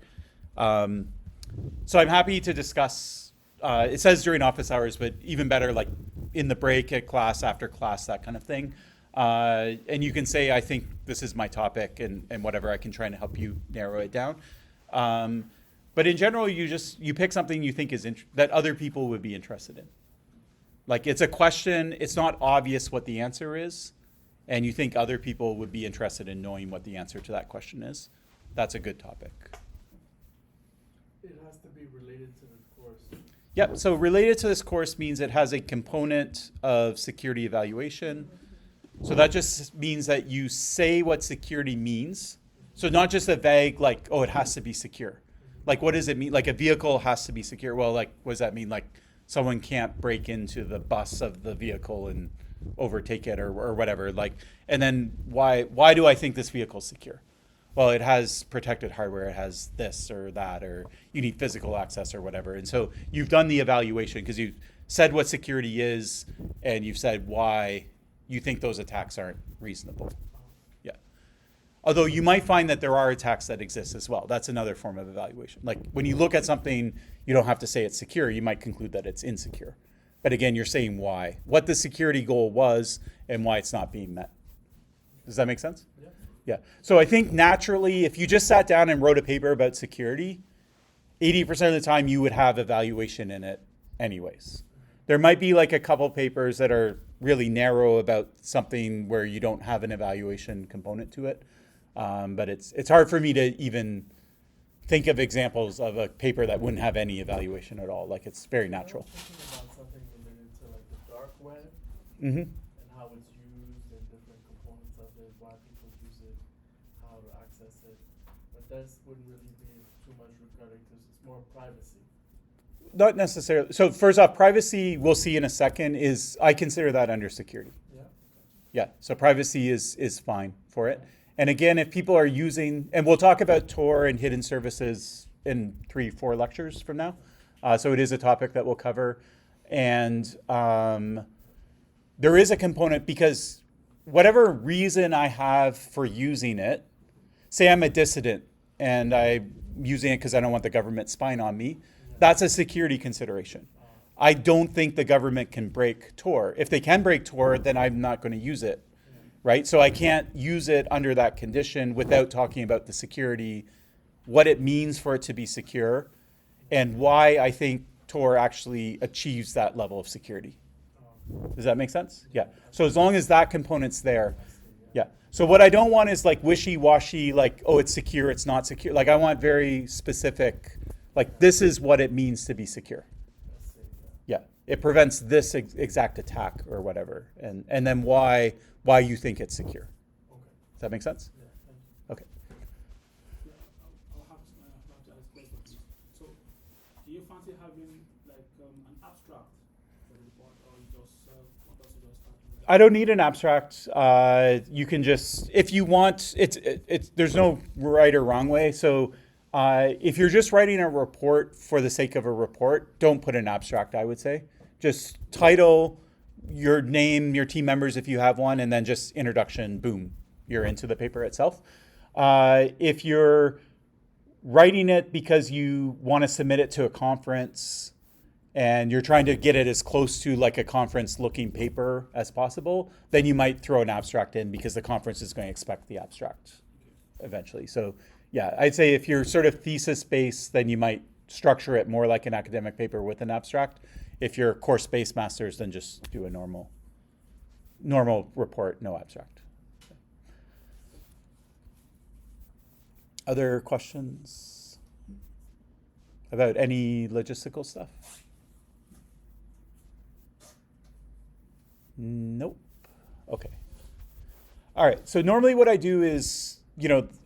So I'm happy to discuss, it says during office hours, but even better, like in the break at class, after class, that kind of thing. And you can say, I think this is my topic and whatever, I can try and help you narrow it down. But in general, you pick something you think is that other people would be interested in. Like it's a question, it's not obvious what the answer is, and you think other people would be interested in knowing what the answer to that question is. That's a good topic. It has to be related to the course. Yep, so related to this course means it has a component of security evaluation. So that just means that you say what security means. So not just a vague, like, oh, it has to be secure. Like, what does it mean? Like, a vehicle has to be secure. Well, like, what does that mean? Like, someone can't break into the bus of the vehicle and overtake it or whatever. Like, and then why do I think this vehicle is secure? Well, it has protected hardware, it has this or that, or you need physical access or whatever. And so you've done the evaluation because you said what security is and you've said why you think those attacks aren't reasonable. Yeah. Although you might find that there are attacks that exist as well. That's another form of evaluation. Like when you look at something, you don't have to say it's secure. You might conclude that it's insecure. But again, you're saying why, what the security goal was and why it's not being met. Does that make sense? Yeah. Yeah. So I think naturally, if you just sat down and wrote a paper about security, 80% of the time you would have evaluation in it anyways. There might be like a couple papers that are really narrow about something where you don't have an evaluation component to it. But it's hard for me to even think of examples of a paper that wouldn't have any evaluation at all. Like it's very natural. I was thinking about something related to like the dark web Mm-hmm. and how it's used and different components of it, why people use it, how to access it. But that wouldn't really be too much regarding because it's more privacy. Not necessarily. So first off, privacy, we'll see in a second, is I consider that under security. Yeah. Yeah, so privacy is fine for it. And again, if people are using, and we'll talk about Tor and hidden services in 3-4 lectures from now. So it is a topic that we'll cover. And there is a component because whatever reason I have for using it, say I'm a dissident and I'm using it because I don't want the government spying on me, that's a security consideration. I don't think the government can break Tor. If they can break Tor, then I'm not going to use it, right? So I can't use it under that condition without talking about the security, what it means for it to be secure, and why I think Tor actually achieves that level of security. Does that make sense? Yeah. So as long as that component's there, yeah. So what I don't want is like wishy-washy, like, oh, it's secure, it's not secure. Like I want very specific, like this is what it means to be secure. Let's say, Yeah, it prevents this exact attack or whatever, and then why you think it's secure. Okay. Does that make sense? Yeah. Thank you. Okay. Yeah, I'll have to ask questions. So, do you fancy having like an abstract for the report, or you just want us to just start? I don't need an abstract. You can just, if you want, it's there's no right or wrong way. So if you're just writing a report for the sake of a report, don't put an abstract, I would say. Just title, your name, your team members if you have one, and then just introduction, boom, you're into the paper itself. If you're writing it because you want to submit it to a conference and you're trying to get it as close to like a conference looking paper as possible, then you might throw an abstract in because the conference is going to expect the abstract eventually. So yeah, I'd say if you're sort of thesis based, then you might structure it more like an academic paper with an abstract. If you're course-based masters, then just do a normal report, no abstract. Other questions about any logistical stuff? Nope. Okay. All right. So normally what I do is,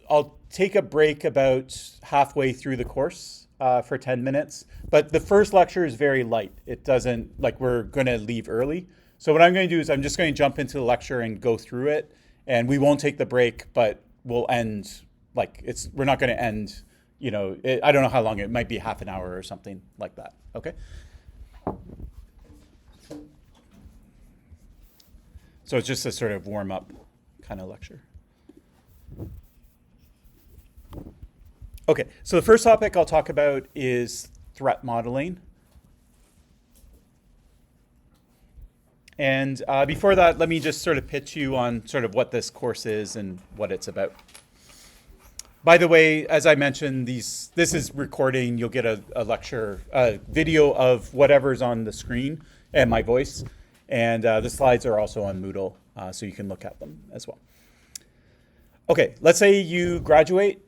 I'll take a break about halfway through the course for 10 minutes. But the first lecture is very light. It doesn't, like we're going to leave early. So what I'm going to do is I'm just going to jump into the lecture and go through it. And we won't take the break, but we'll end, we're not going to end, I don't know how long, it might be half an hour or something like that. Okay? So it's just a sort of warm up kind of lecture. Okay, so the first topic I'll talk about is threat modeling. And before that, let me just sort of pitch you on sort of what this course is and what it's about. By the way, as I mentioned, this is recording. You'll get a lecture, a video of whatever's on the screen and my voice. And the slides are also on Moodle, so you can look at them as well. Okay, let's say you graduate.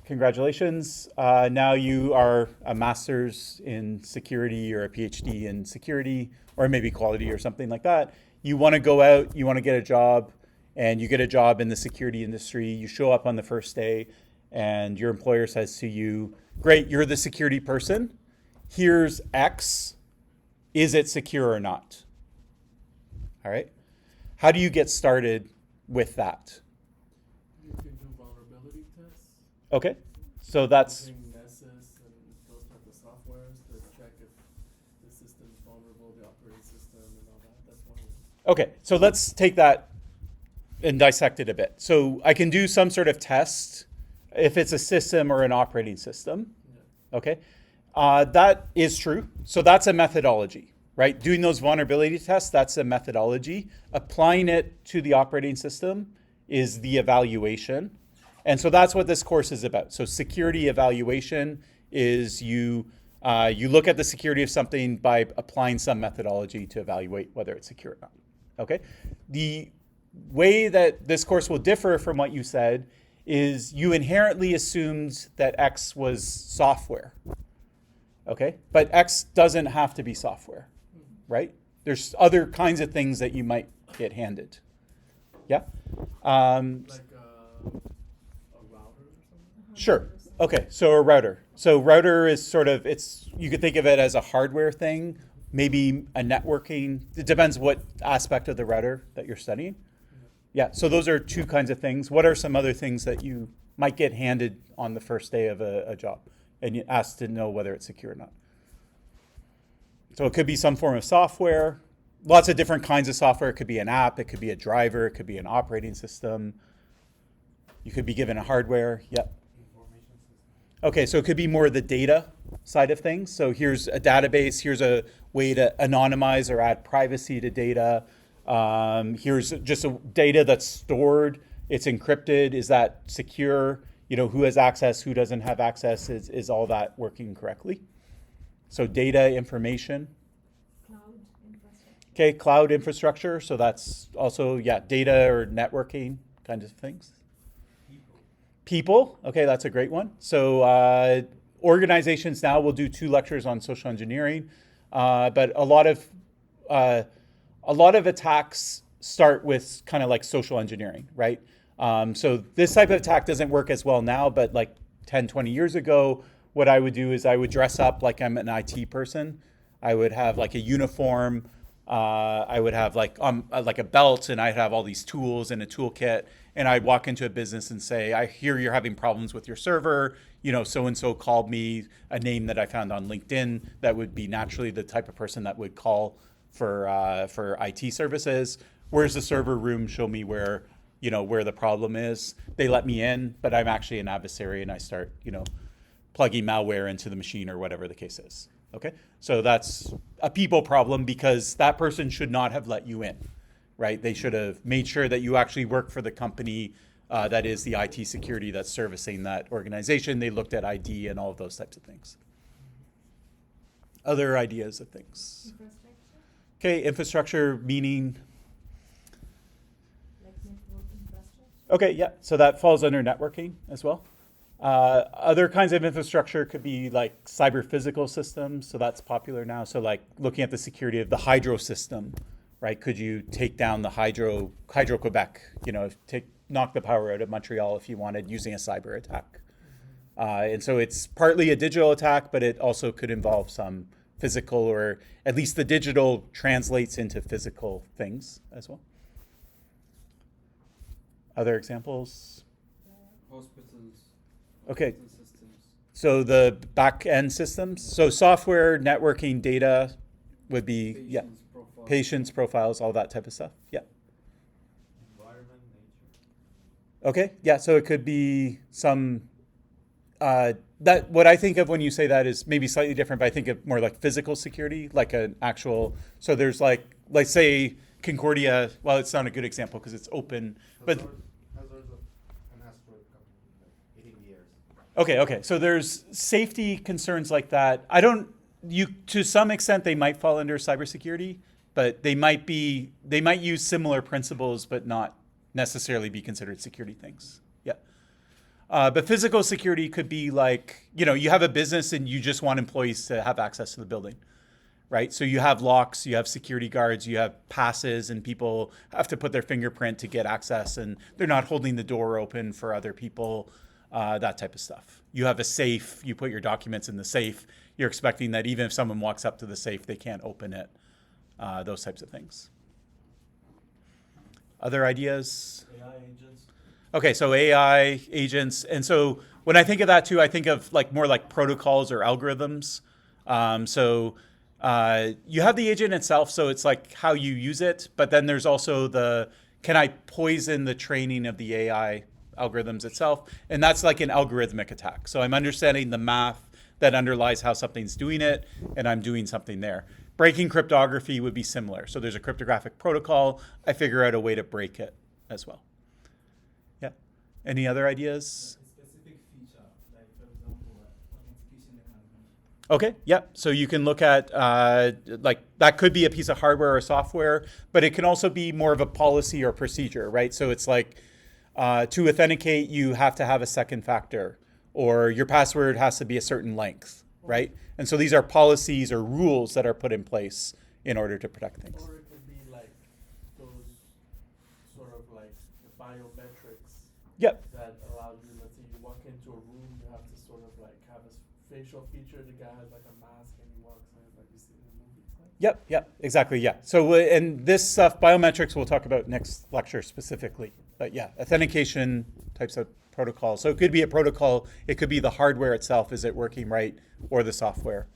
Congratulations. Now you are a master's in security or a PhD in security or maybe quality or something like that. You want to go out, you want to get a job, and you get a job in the security industry. You show up on the first day, and your employer says to you, great, you're the security person. Here's X. Is it secure or not? All right. How do you get started with that? You can do vulnerability tests Okay. So that's, using Nessus and those type of softwares to check if the system is vulnerable, the operating system and all that. That's one way. okay. So let's take that and dissect it a bit. So I can do some sort of test if it's a system or an operating system. Yeah. Okay. That is true. So that's a methodology, right? Doing those vulnerability tests, that's a methodology. Applying it to the operating system is the evaluation. And so that's what this course is about. So security evaluation is you look at the security of something by applying some methodology to evaluate whether it's secure or not. Okay. The way that this course will differ from what you said is you inherently assumed that X was software. Okay. But X doesn't have to be software, right? There's other kinds of things that you might get handed. Yeah. Like a router or something? Sure. Okay, so a router. So router is sort of, you could think of it as a hardware thing, maybe a networking. It depends what aspect of the router that you're studying. Yeah, so those are two kinds of things. What are some other things that you might get handed on the first day of a job and you asked to know whether it's secure or not? So it could be some form of software, lots of different kinds of software. It could be an app, it could be a driver, it could be an operating system. You could be given a hardware, yep. Okay, so it could be more the data side of things. So here's a database, here's a way to anonymize or add privacy to data. Here's just a data that's stored, it's encrypted, is that secure? You know, who has access, who doesn't have access, is all that working correctly? So data, information. Cloud infrastructure. Okay, cloud infrastructure, so that's also, yeah, data or networking kinds of things. People, okay, that's a great one. So organizations now will do 2 lectures on social engineering, but a lot of attacks start with kind of like social engineering, right? So this type of attack doesn't work as well now, but like 10, 20 years ago, what I would do is I would dress up like I'm an IT person. I would have like a uniform. I would have like a belt, and I'd have all these tools and a toolkit. And I'd walk into a business and say, I hear you're having problems with your server. You know, so-and-so called me a name that I found on LinkedIn. That would be naturally the type of person that would call for IT services. Where's the server room? Show me where the problem is. They let me in, but I'm actually an adversary, and I start, plugging malware into the machine or whatever the case is. Okay, so that's a people problem because that person should not have let you in, right? They should have made sure that you actually work for the company that is the IT security that's servicing that organization. They looked at ID and all of those types of things. Other ideas of things. Infrastructure, Okay, infrastructure meaning, like network infrastructure. okay, yeah, so that falls under networking as well. Other kinds of infrastructure could be like cyber physical systems. So that's popular now. So like looking at the security of the hydro system, right? Could you take down the Hydro Quebec, knock the power out of Montreal if you wanted using a cyber attack. And so it's partly a digital attack, but it also could involve some physical, or at least the digital translates into physical things as well. Other examples? Hospitals. Okay. Hospital systems. So the back end systems, so software, networking, data would be, yeah, Patients' profiles. patients, profiles, all that type of stuff. Yeah. Okay, yeah, so it could be some that what I think of when you say that is maybe slightly different, but I think of more like physical security, like an actual. So there's like say Concordia. Well, it's not a good example because it's open, but Hazards of an asteroid coming like hitting the earth. okay. So there's safety concerns like that. I don't. You to some extent they might fall under cybersecurity, but they might use similar principles, but not necessarily be considered security things. Yeah. But physical security could be like, you have a business and you just want employees to have access to the building, right? So you have locks, you have security guards, you have passes, and people have to put their fingerprint to get access, and they're not holding the door open for other people, that type of stuff. You have a safe, you put your documents in the safe, you're expecting that even if someone walks up to the safe, they can't open it, those types of things. Other ideas? AI agents? Okay, so AI agents, and so when I think of that too, I think of like more like protocols or algorithms. You have the agent itself, so it's like how you use it, but then there's also can I poison the training of the AI algorithms itself? And that's like an algorithmic attack. So I'm understanding the math that underlies how something's doing it, and I'm doing something there. Breaking cryptography would be similar. So there's a cryptographic protocol. I figure out a way to break it as well. Yeah. Any other ideas? A specific feature, like for example, authentication mechanism. Okay, yeah. So you can look at like that could be a piece of hardware or software, but it can also be more of a policy or procedure, right? So it's like to authenticate, you have to have a second factor, or your password has to be a certain length, right? And so these are policies or rules that are put in place in order to protect things. Or it could be like those sort of like the biometrics Yep. that allow you, let's say you walk into a room, you have to sort of like have a facial feature, the guy has like a mask and he walks in like you see in the movies. Right? Yep, exactly, yeah. So, and this stuff, biometrics, we'll talk about next lecture specifically. But yeah, authentication types of protocols. So it could be a protocol, it could be the hardware itself, is it working right, or the software.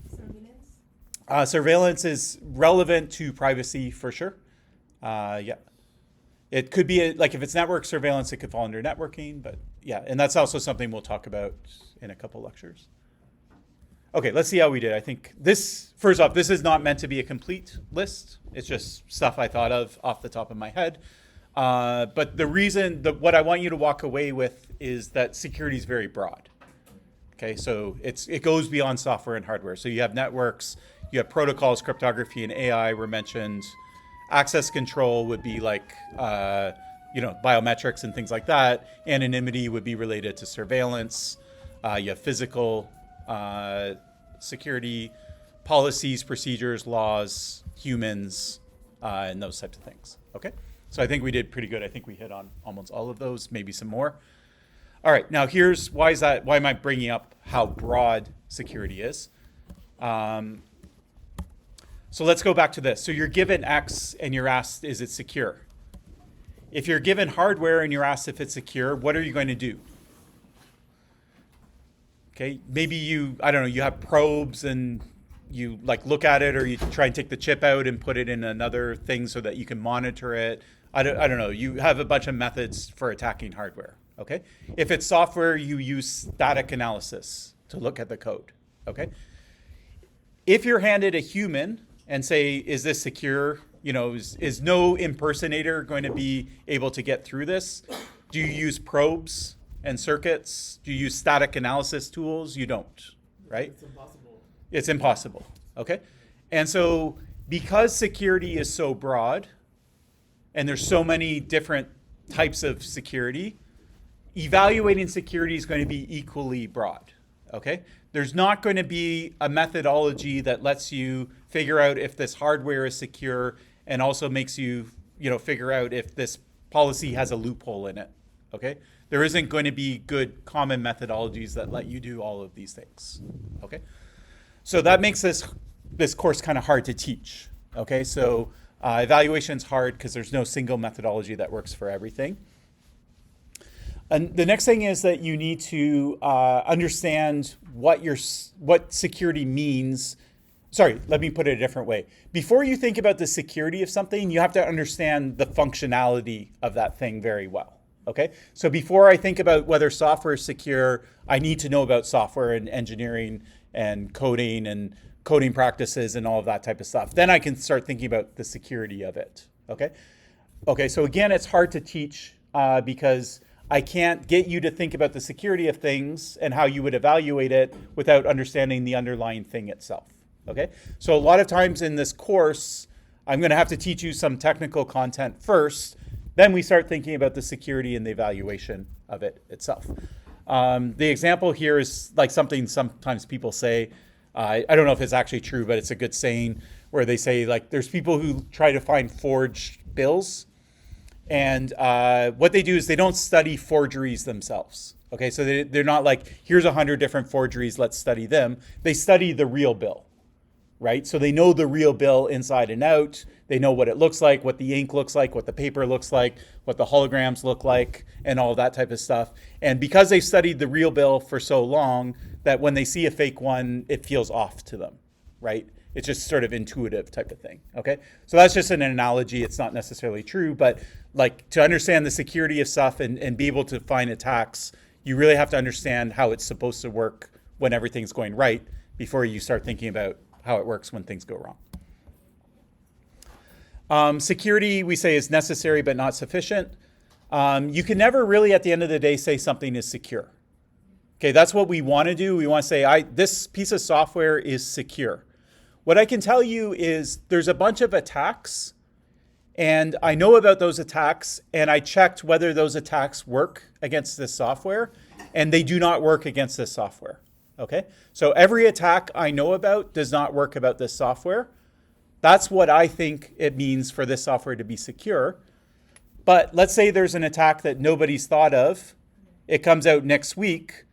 Surveillance? Surveillance is relevant to privacy for sure. Yeah. It could be, like if it's network surveillance, it could fall under networking, but yeah, and that's also something we'll talk about in a couple lectures. Okay, let's see how we did. I think this, first off, this is not meant to be a complete list. It's just stuff I thought of off the top of my head. But the reason, what I want you to walk away with is that security is very broad. Okay, so it goes beyond software and hardware. So you have networks, you have protocols, cryptography, and AI were mentioned. Access control would be like, biometrics and things like that. Anonymity would be related to surveillance. You have physical security, policies, procedures, laws, humans, and those types of things. Okay, so I think we did pretty good. I think we hit on almost all of those, maybe some more. All right, now here's why am I bringing up how broad security is? So let's go back to this. So you're given X and you're asked, is it secure? If you're given hardware and you're asked if it's secure, what are you going to do? Okay, maybe you have probes and you like look at it, or you try and take the chip out and put it in another thing so that you can monitor it. I don't know. You have a bunch of methods for attacking hardware. Okay, if it's software, you use static analysis to look at the code. Okay, if you're handed a human and say, is this secure? Is no impersonator going to be able to get through this? Do you use probes and circuits? Do you use static analysis tools? You don't, right? It's impossible. It's impossible, okay? And so because security is so broad and there's so many different types of security, evaluating security is going to be equally broad, okay? There's not going to be a methodology that lets you figure out if this hardware is secure and also makes you, figure out if this policy has a loophole in it, okay? There isn't going to be good common methodologies that let you do all of these things, okay? So that makes this course kind of hard to teach, okay? So evaluation's hard because there's no single methodology that works for everything. And the next thing is that you need to understand what security means. Sorry, let me put it a different way. Before you think about the security of something, you have to understand the functionality of that thing very well, Okay, so before I think about whether software is secure, I need to know about software and engineering and coding practices and all of that type of stuff. Then I can start thinking about the security of it. Okay, okay. So again, it's hard to teach because I can't get you to think about the security of things and how you would evaluate it without understanding the underlying thing itself. Okay, so a lot of times in this course, I'm going to have to teach you some technical content first. Then we start thinking about the security and the evaluation of it itself. The example here is like something sometimes people say. I don't know if it's actually true, but it's a good saying where they say like there's people who try to find forged bills. And what they do is they don't study forgeries themselves. Okay, so they're not like, here's 100 different forgeries, let's study them. They study the real bill, right? So they know the real bill inside and out. They know what it looks like, what the ink looks like, what the paper looks like, what the holograms look like, and all that type of stuff. And because they've studied the real bill for so long, that when they see a fake one, it feels off to them, right? It's just sort of intuitive type of thing, okay? So that's just an analogy. It's not necessarily true, but like to understand the security of stuff and be able to find attacks, you really have to understand how it's supposed to work when everything's going right before you start thinking about how it works when things go wrong. Security, we say, is necessary but not sufficient. You can never really, at the end of the day, say something is secure. Okay, that's what we want to do. We want to say, this piece of software is secure. What I can tell you is there's a bunch of attacks, and I know about those attacks, and I checked whether those attacks work against this software, and they do not work against this software. Okay, so every attack I know about does not work about this software. That's what I think it means for this software to be secure. But let's say there's an attack that nobody's thought of. It comes out next week.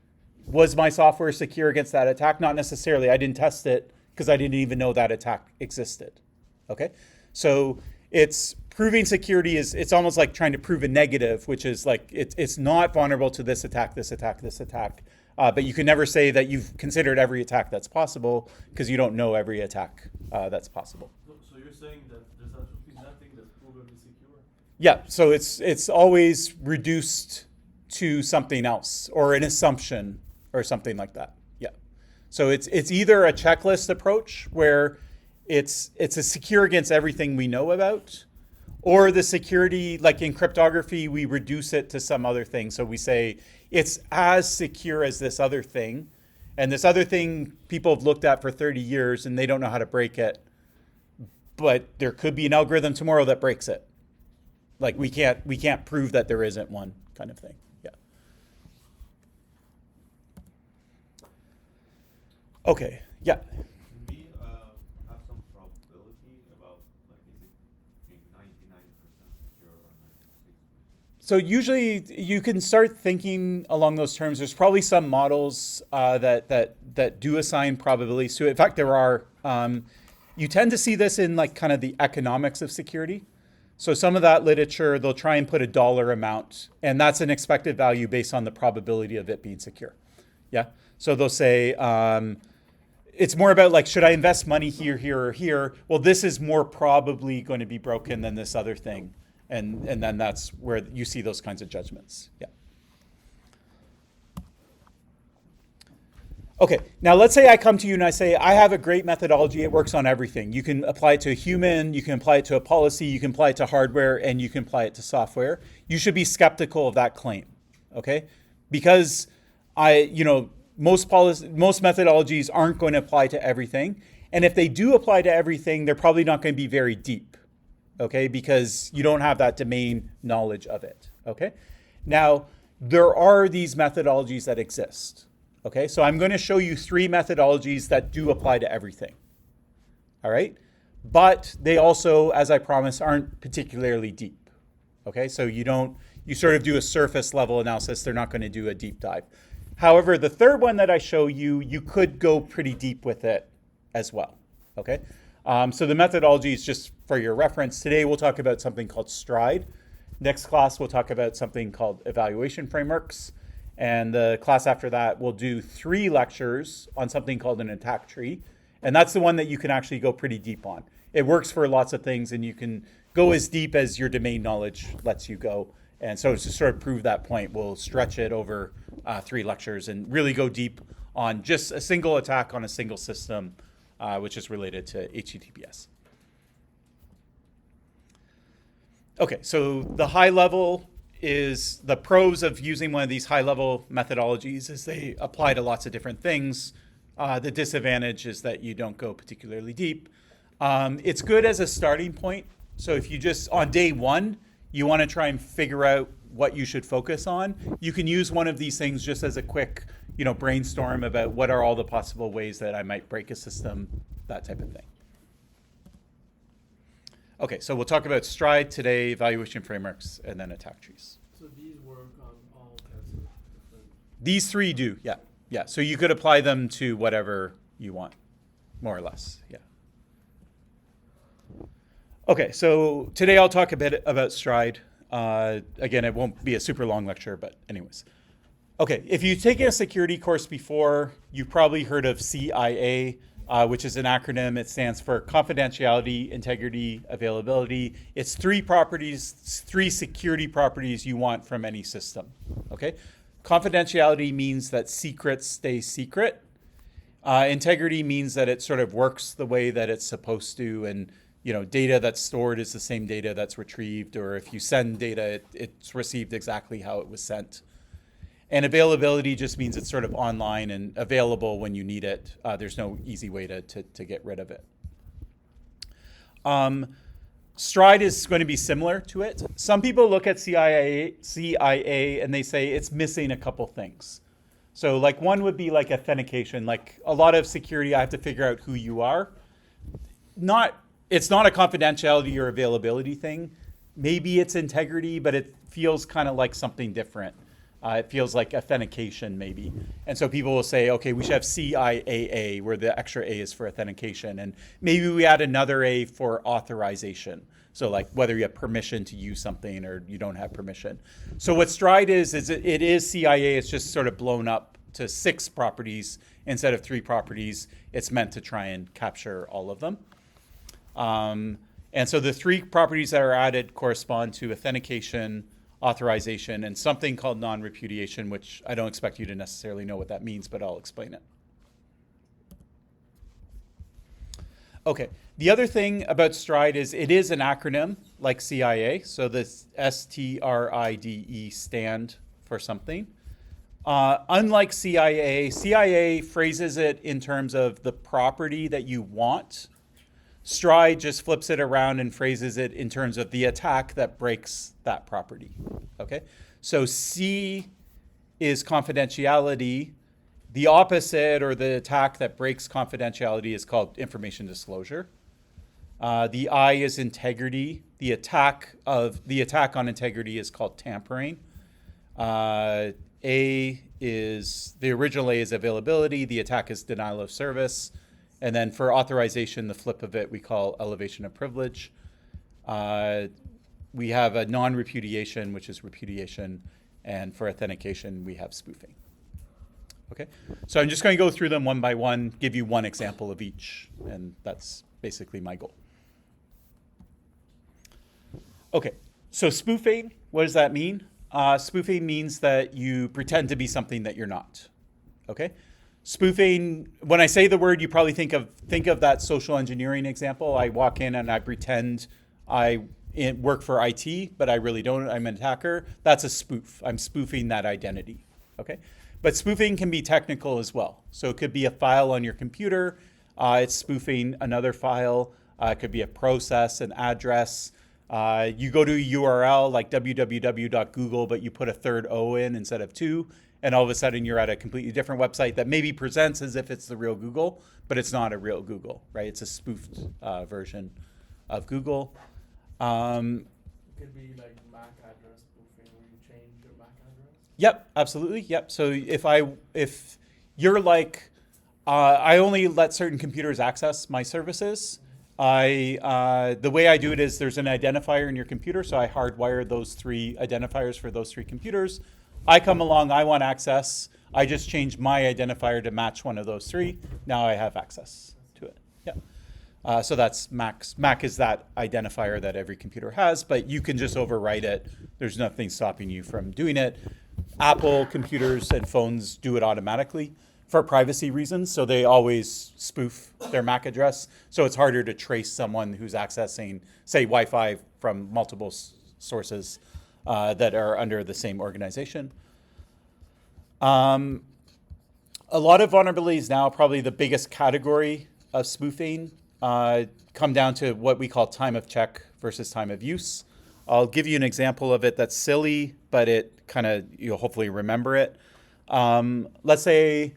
Was my software secure against that attack? Not necessarily. I didn't test it because I didn't even know that attack existed. Okay, so it's proving security it's almost like trying to prove a negative, which is like it's not vulnerable to this attack, this attack, this attack. But you can never say that you've considered every attack that's possible because you don't know every attack that's possible. So you're saying that there's absolutely nothing that's proven secure? Yeah, so it's always reduced to something else or an assumption or something like that. Yeah. So it's either a checklist approach where it's a secure against everything we know about, or the security, like in cryptography, we reduce it to some other thing. So we say it's as secure as this other thing, and this other thing people have looked at for 30 years and they don't know how to break it, but there could be an algorithm tomorrow that breaks it. Like we can't prove that there isn't one, kind of thing. Yeah. Okay. Yeah. Can we have some probability about, like, is it being 99% secure or 96%? So usually you can start thinking along those terms. There's probably some models that do assign probabilities to it. In fact, there are. You tend to see this in like kind of the economics of security. So some of that literature, they'll try and put a dollar amount, and that's an expected value based on the probability of it being secure. Yeah. So they'll say it's more about like, should I invest money here, here, or here? Well, this is more probably going to be broken than this other thing. And then that's where you see those kinds of judgments. Yeah. Okay, now let's say I come to you and I say, I have a great methodology, it works on everything. You can apply it to a human, you can apply it to a policy, you can apply it to hardware, and you can apply it to software. You should be skeptical of that claim, okay? Because most methodologies aren't going to apply to everything. And if they do apply to everything, they're probably not going to be very deep, okay? Because you don't have that domain knowledge of it, okay? Now, there are these methodologies that exist. Okay, so I'm going to show you 3 methodologies that do apply to everything. All right, but they also, as I promised, aren't particularly deep. Okay, so you sort of do a surface level analysis. They're not going to do a deep dive. However, the third one that I show you, you could go pretty deep with it as well. Okay, so the methodology is just for your reference. Today we'll talk about something called STRIDE. Next class we'll talk about something called evaluation frameworks. And the class after that, we'll do 3 lectures on something called an attack tree. And that's the one that you can actually go pretty deep on. It works for lots of things, and you can go as deep as your domain knowledge lets you go And so to sort of prove that point, we'll stretch it over 3 lectures and really go deep on just a single attack on a single system, which is related to HTTPS. Okay, so the high level is the pros of using one of these high level methodologies is they apply to lots of different things. The disadvantage is that you don't go particularly deep. It's good as a starting point. So if you just, on day 1, you want to try and figure out what you should focus on, you can use one of these things just as a quick, brainstorm about what are all the possible ways that I might break a system, that type of thing. Okay, so we'll talk about STRIDE today, evaluation frameworks, and then attack trees. So these work on all types of different. These 3 do, yeah. Yeah, so you could apply them to whatever you want, more or less, yeah. Okay, so today I'll talk a bit about STRIDE. Again, it won't be a super long lecture, but anyways. Okay, if you've taken a security course before, you've probably heard of CIA, which is an acronym. It stands for confidentiality, integrity, availability. It's 3 properties, 3 security properties you want from any system, okay? Confidentiality means that secrets stay secret. Integrity means that it sort of works the way that it's supposed to, and data that's stored is the same data that's retrieved, or if you send data, it's received exactly how it was sent. And availability just means it's sort of online and available when you need it. There's no easy way to get rid of it. STRIDE is going to be similar to it. Some people look at CIA and they say it's missing a couple things. So like one would be like authentication. Like a lot of security, I have to figure out who you are. It's not a confidentiality or availability thing. Maybe it's integrity, but it feels kind of like something different. It feels like authentication maybe. And so people will say, okay, we should have CIAA, where the extra A is for authentication. And maybe we add another A for authorization. So like whether you have permission to use something or you don't have permission. So what STRIDE is it is CIA. It's just sort of blown up to 6 properties instead of 3 properties. It's meant to try and capture all of them. And so the 3 properties that are added correspond to authentication, authorization, and something called non-repudiation, which I don't expect you to necessarily know what that means, but I'll explain it. Okay, the other thing about STRIDE is it is an acronym like CIA, so this STRIDE stand for something. Unlike CIA phrases it in terms of the property that you want. STRIDE just flips it around and phrases it in terms of the attack that breaks that property, okay? So C is confidentiality. The opposite, or the attack that breaks confidentiality, is called information disclosure. The I is integrity. The attack on integrity is called tampering. A is, the original A is availability. The attack is denial of service. And then for authorization, the flip of it, we call elevation of privilege. We have a non-repudiation, which is repudiation. And for authentication, we have spoofing. Okay, so I'm just going to go through them one by one, give you one example of each. And that's basically my goal. Okay, so spoofing, what does that mean? Spoofing means that you pretend to be something that you're not. Okay? Spoofing, when I say the word, you probably think of that social engineering example. I walk in and I pretend I work for IT, but I really don't. I'm an attacker. That's a spoof. I'm spoofing that identity. Okay, but spoofing can be technical as well. So it could be a file on your computer. It's spoofing another file. It could be a process, an address. You go to a URL like www.google, but you put a third O in instead of 2. And all of a sudden you're at a completely different website that maybe presents as if it's the real Google, but it's not a real Google, right? It's a spoofed version of Google. It could be like MAC address spoofing, where you change your MAC address. Yep, absolutely. Yep. So if you're like, I only let certain computers access my services. The way I do it is there's an identifier in your computer, so I hardwire those 3 identifiers for those 3 computers. I come along, I want access. I just change my identifier to match one of those 3. Now I have access to it. Yeah. So that's Mac's. Mac is that identifier that every computer has, but you can just overwrite it. There's nothing stopping you from doing it. Apple computers and phones do it automatically for privacy reasons, so they always spoof their MAC address. So it's harder to trace someone who's accessing, say, Wi-Fi from multiple sources that are under the same organization. A lot of vulnerabilities now, probably the biggest category of spoofing, come down to what we call time of check versus time of use. I'll give you an example of it that's silly, but it kind of, you'll hopefully remember it. Let's say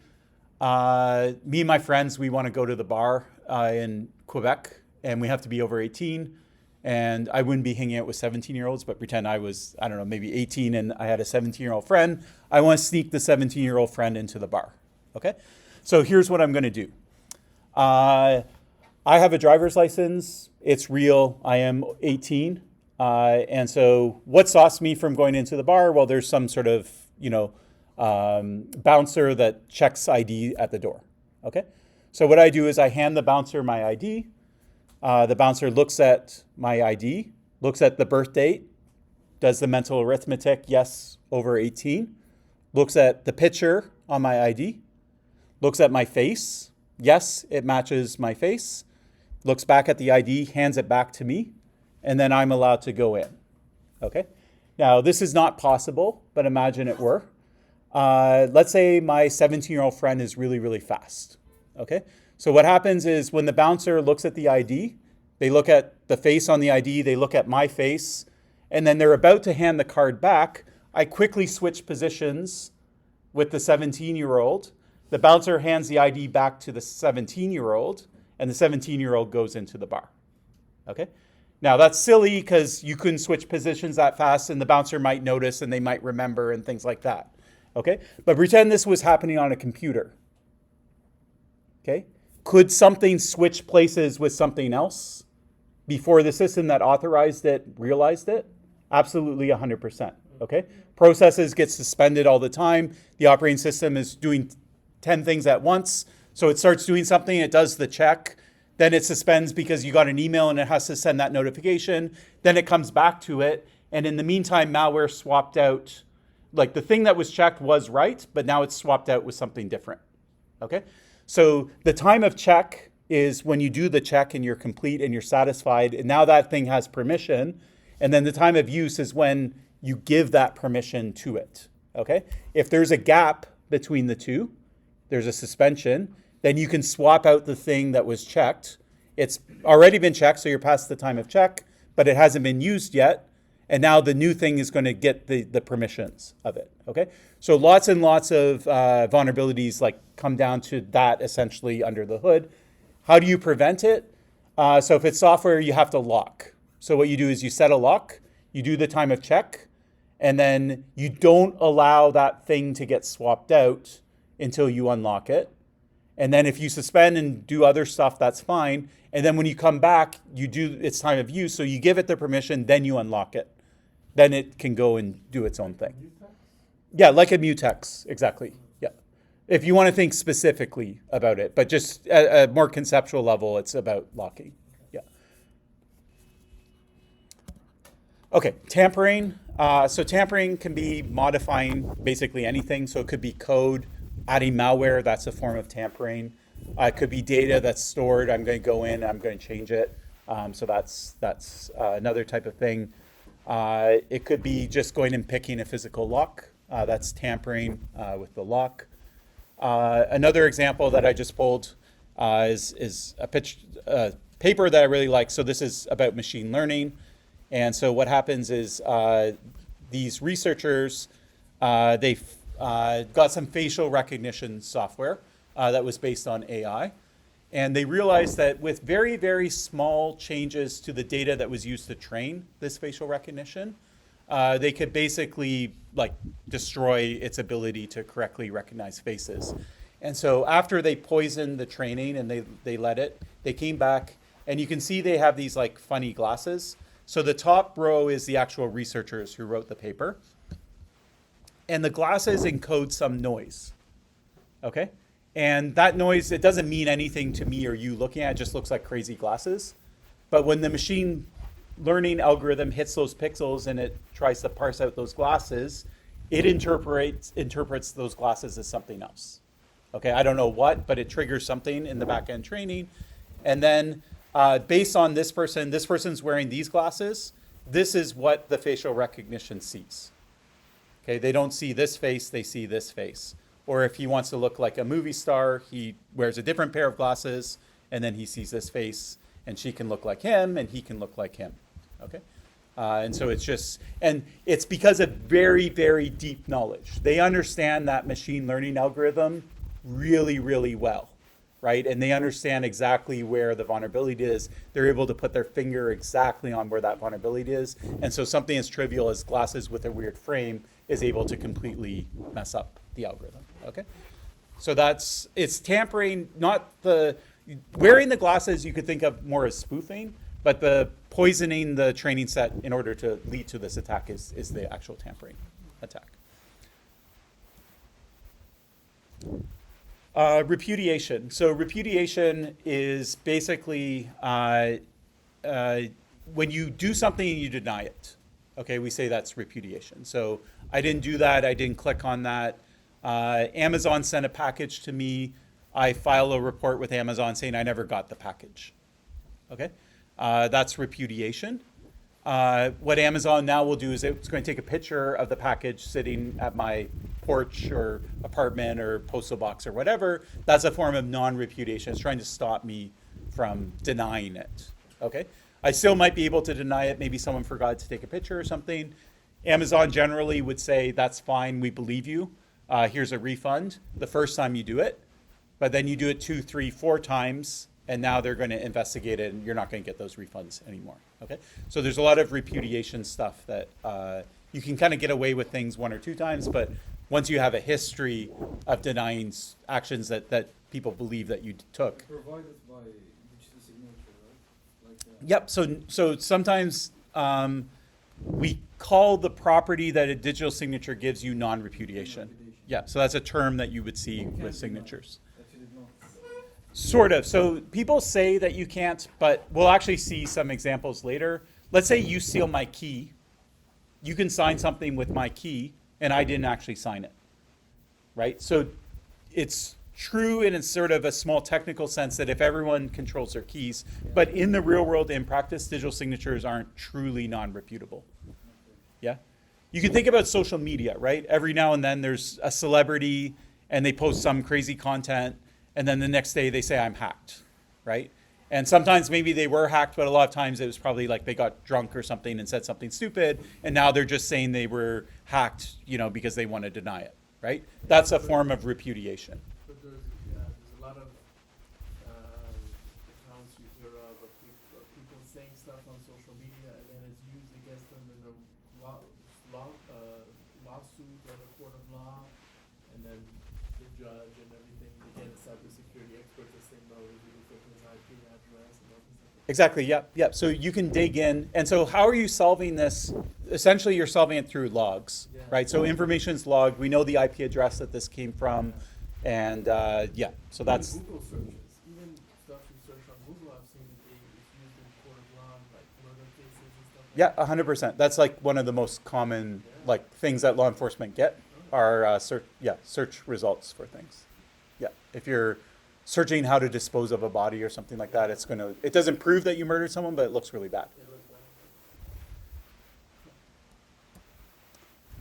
me and my friends, we want to go to the bar in Quebec, and we have to be over 18. And I wouldn't be hanging out with 17-year-olds, but pretend I was, I don't know, maybe 18 and I had a 17-year-old friend. I want to sneak the 17-year-old friend into the bar, okay? So here's what I'm going to do. I have a driver's license. It's real. I am 18. And so what stops me from going into the bar? Well, there's some sort of, bouncer that checks ID at the door, okay? So what I do is I hand the bouncer my ID. The bouncer looks at my ID, looks at the birth date, does the mental arithmetic, yes, over 18, looks at the picture on my ID, looks at my face, yes, it matches my face, looks back at the ID, hands it back to me, and then I'm allowed to go in, okay? Now, this is not possible, but imagine it were. Let's say my 17-year-old friend is really, really fast, okay? So what happens is when the bouncer looks at the ID, they look at the face on the ID, they look at my face, and then they're about to hand the card back. I quickly switch positions with the 17-year-old. The bouncer hands the ID back to the 17-year-old, and the 17-year-old goes into the bar, okay? Now that's silly because you couldn't switch positions that fast, and the bouncer might notice and they might remember and things like that, okay? But pretend this was happening on a computer, okay? Could something switch places with something else before the system that authorized it realized it? Absolutely 100%, okay? Processes get suspended all the time. The operating system is doing 10 things at once. So it starts doing something, it does the check, then it suspends because you got an email and it has to send that notification. Then it comes back to it. And in the meantime, malware swapped out, like the thing that was checked was right, but now it's swapped out with something different, okay? So the time of check is when you do the check and you're complete and you're satisfied, and now that thing has permission. And then the time of use is when you give that permission to it, okay? If there's a gap between the two, there's a suspension, then you can swap out the thing that was checked. It's already been checked, so you're past the time of check, but it hasn't been used yet. And now the new thing is going to get the permissions of it, okay? So lots and lots of vulnerabilities like come down to that essentially under the hood. How do you prevent it? So if it's software, you have to lock. So what you do is you set a lock, you do the time of check, and then you don't allow that thing to get swapped out until you unlock it. And then if you suspend and do other stuff, that's fine. And then when you come back, you do its time of use. So you give it the permission, then you unlock it. Then it can go and do its own thing. Yeah, like a mutex, exactly. Yeah. If you want to think specifically about it, but just at a more conceptual level, it's about locking. Yeah. Okay, tampering. So tampering can be modifying basically anything. So it could be code, adding malware, that's a form of tampering. It could be data that's stored. I'm going to go in, I'm going to change it. So that's another type of thing. It could be just going and picking a physical lock. That's tampering with the lock. Another example that I just pulled is a paper that I really like. So this is about machine learning. And so what happens is these researchers, they got some facial recognition software that was based on AI. And they realized that with very, very small changes to the data that was used to train this facial recognition, they could basically like destroy its ability to correctly recognize faces. And so after they poisoned the training and they let it, they came back and you can see they have these like funny glasses. So the top row is the actual researchers who wrote the paper. And the glasses encode some noise, okay? And that noise, it doesn't mean anything to me or you looking at it, just looks like crazy glasses. But when the machine learning algorithm hits those pixels and it tries to parse out those glasses, it interprets those glasses as something else. Okay, I don't know what, but it triggers something in the back end training. And then based on this person's wearing these glasses, this is what the facial recognition sees. Okay, they don't see this face, they see this face. Or if he wants to look like a movie star, he wears a different pair of glasses, and then he sees this face, and she can look like him, and he can look like him. Okay? And so it's just, and it's because of very, very deep knowledge. They understand that machine learning algorithm really, really well, right? And they understand exactly where the vulnerability is. They're able to put their finger exactly on where that vulnerability is. And so something as trivial as glasses with a weird frame is able to completely mess up the algorithm, okay? So it's tampering, not wearing the glasses you could think of more as spoofing, but the poisoning the training set in order to lead to this attack is the actual tampering attack. Repudiation. So repudiation is basically when you do something and you deny it. Okay, we say that's repudiation. So I didn't do that, I didn't click on that. Amazon sent a package to me. I file a report with Amazon saying I never got the package. Okay, that's repudiation. What Amazon now will do is it's going to take a picture of the package sitting at my porch or apartment or postal box or whatever. That's a form of non-repudiation. It's trying to stop me from denying it. Okay, I still might be able to deny it. Maybe someone forgot to take a picture or something. Amazon generally would say, that's fine, we believe you. Here's a refund the first time you do it. But then you do it 2, 3, 4 times, and now they're going to investigate it, and you're not going to get those refunds anymore. Okay, so there's a lot of repudiation stuff that you can kind of get away with things 1 or 2 times, but once you have a history of denying actions that people believe that you took. Provided by digital signature, right? Like, Yep. So sometimes we call the property that a digital signature gives you non-repudiation. Yeah. So that's a term that you would see with signatures. actually not. Sort of. So people say that you can't, but we'll actually see some examples later. Let's say you steal my key. You can sign something with my key, and I didn't actually sign it. Right? So it's true in a sort of a small technical sense that if everyone controls their keys, but in the real world, in practice, digital signatures aren't truly non-reputable. Yeah? You can think about social media, right? Every now and then there's a celebrity and they post some crazy content, and then the next day they say, I'm hacked, right? And sometimes maybe they were hacked, but a lot of times it was probably like they got drunk or something and said something stupid, and now they're just saying they were hacked, because they want to deny it, right? That's a form of repudiation. But there's a lot of accounts you hear of people saying stuff on social media, and then it's used against them in a lawsuit or a court of law, and then the judge and everything, they get a cybersecurity expert to say, no, you look at his IP address and all this stuff. Exactly, yep. So you can dig in. And so how are you solving this? Essentially, you're solving it through logs, Yeah. right? So information's logged. We know the IP address that this came from. And so that's, Google searches, even stuff you search on Google, I've seen it's used in court of law, like murder cases and stuff like that. 100%. That's like one of the most common things that law enforcement get are search results for things. Yeah, if you're searching how to dispose of a body or something like that, it doesn't prove that you murdered someone, but it looks really bad. Yeah,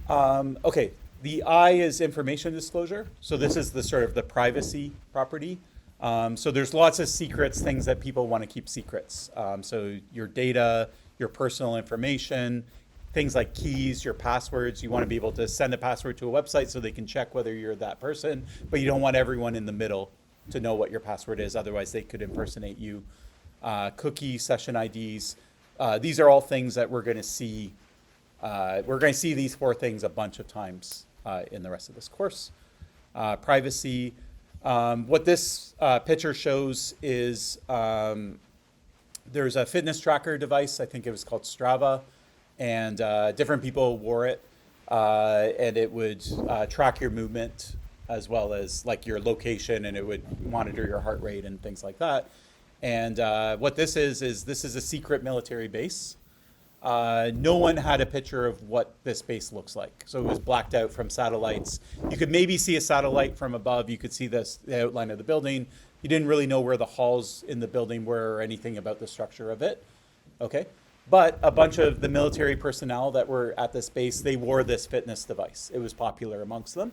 look that. Okay, the I is information disclosure. So this is the sort of the privacy property. So there's lots of secrets, things that people want to keep secrets. So your data, your personal information, things like keys, your passwords. You want to be able to send a password to a website so they can check whether you're that person, but you don't want everyone in the middle to know what your password is. Otherwise, they could impersonate you. Cookie, session IDs. These are all things that we're going to see. We're going to see these 4 things a bunch of times in the rest of this course. Privacy. What this picture shows is there's a fitness tracker device. I think it was called Strava. And different people wore it. And it would track your movement as well as like your location, and it would monitor your heart rate and things like that. And what this is this is a secret military base. No one had a picture of what this base looks like. So it was blacked out from satellites. You could maybe see a satellite from above. You could see the outline of the building. You didn't really know where the halls in the building were or anything about the structure of it. Okay. But a bunch of the military personnel that were at this base, they wore this fitness device. It was popular amongst them.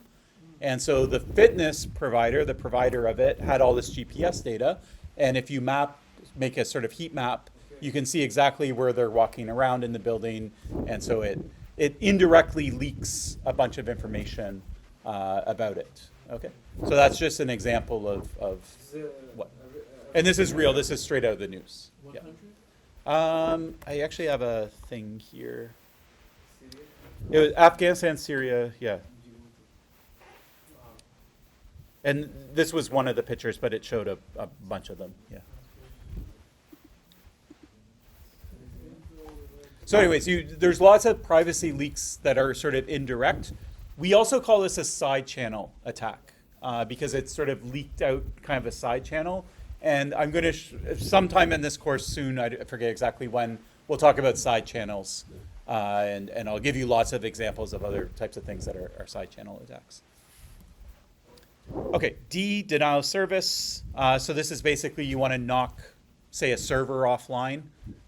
And so the fitness provider, the provider of it, had all this GPS data. And if you make a sort of heat map, you can see exactly where they're walking around in the building. And so it indirectly leaks a bunch of information about it. Okay. So that's just an example of what. And this is real. This is straight out of the news. What Yeah. country? I actually have a thing here. Syria? It was Afghanistan, Syria, yeah. And this was one of the pictures, but it showed a bunch of them, yeah. So anyways, there's lots of privacy leaks that are sort of indirect. We also call this a side channel attack because it's sort of leaked out kind of a side channel. And I'm going to, sometime in this course soon, I forget exactly when, we'll talk about side channels. And I'll give you lots of examples of other types of things that are side channel attacks. Okay, D, denial of service. So this is basically you want to knock, say, a server offline.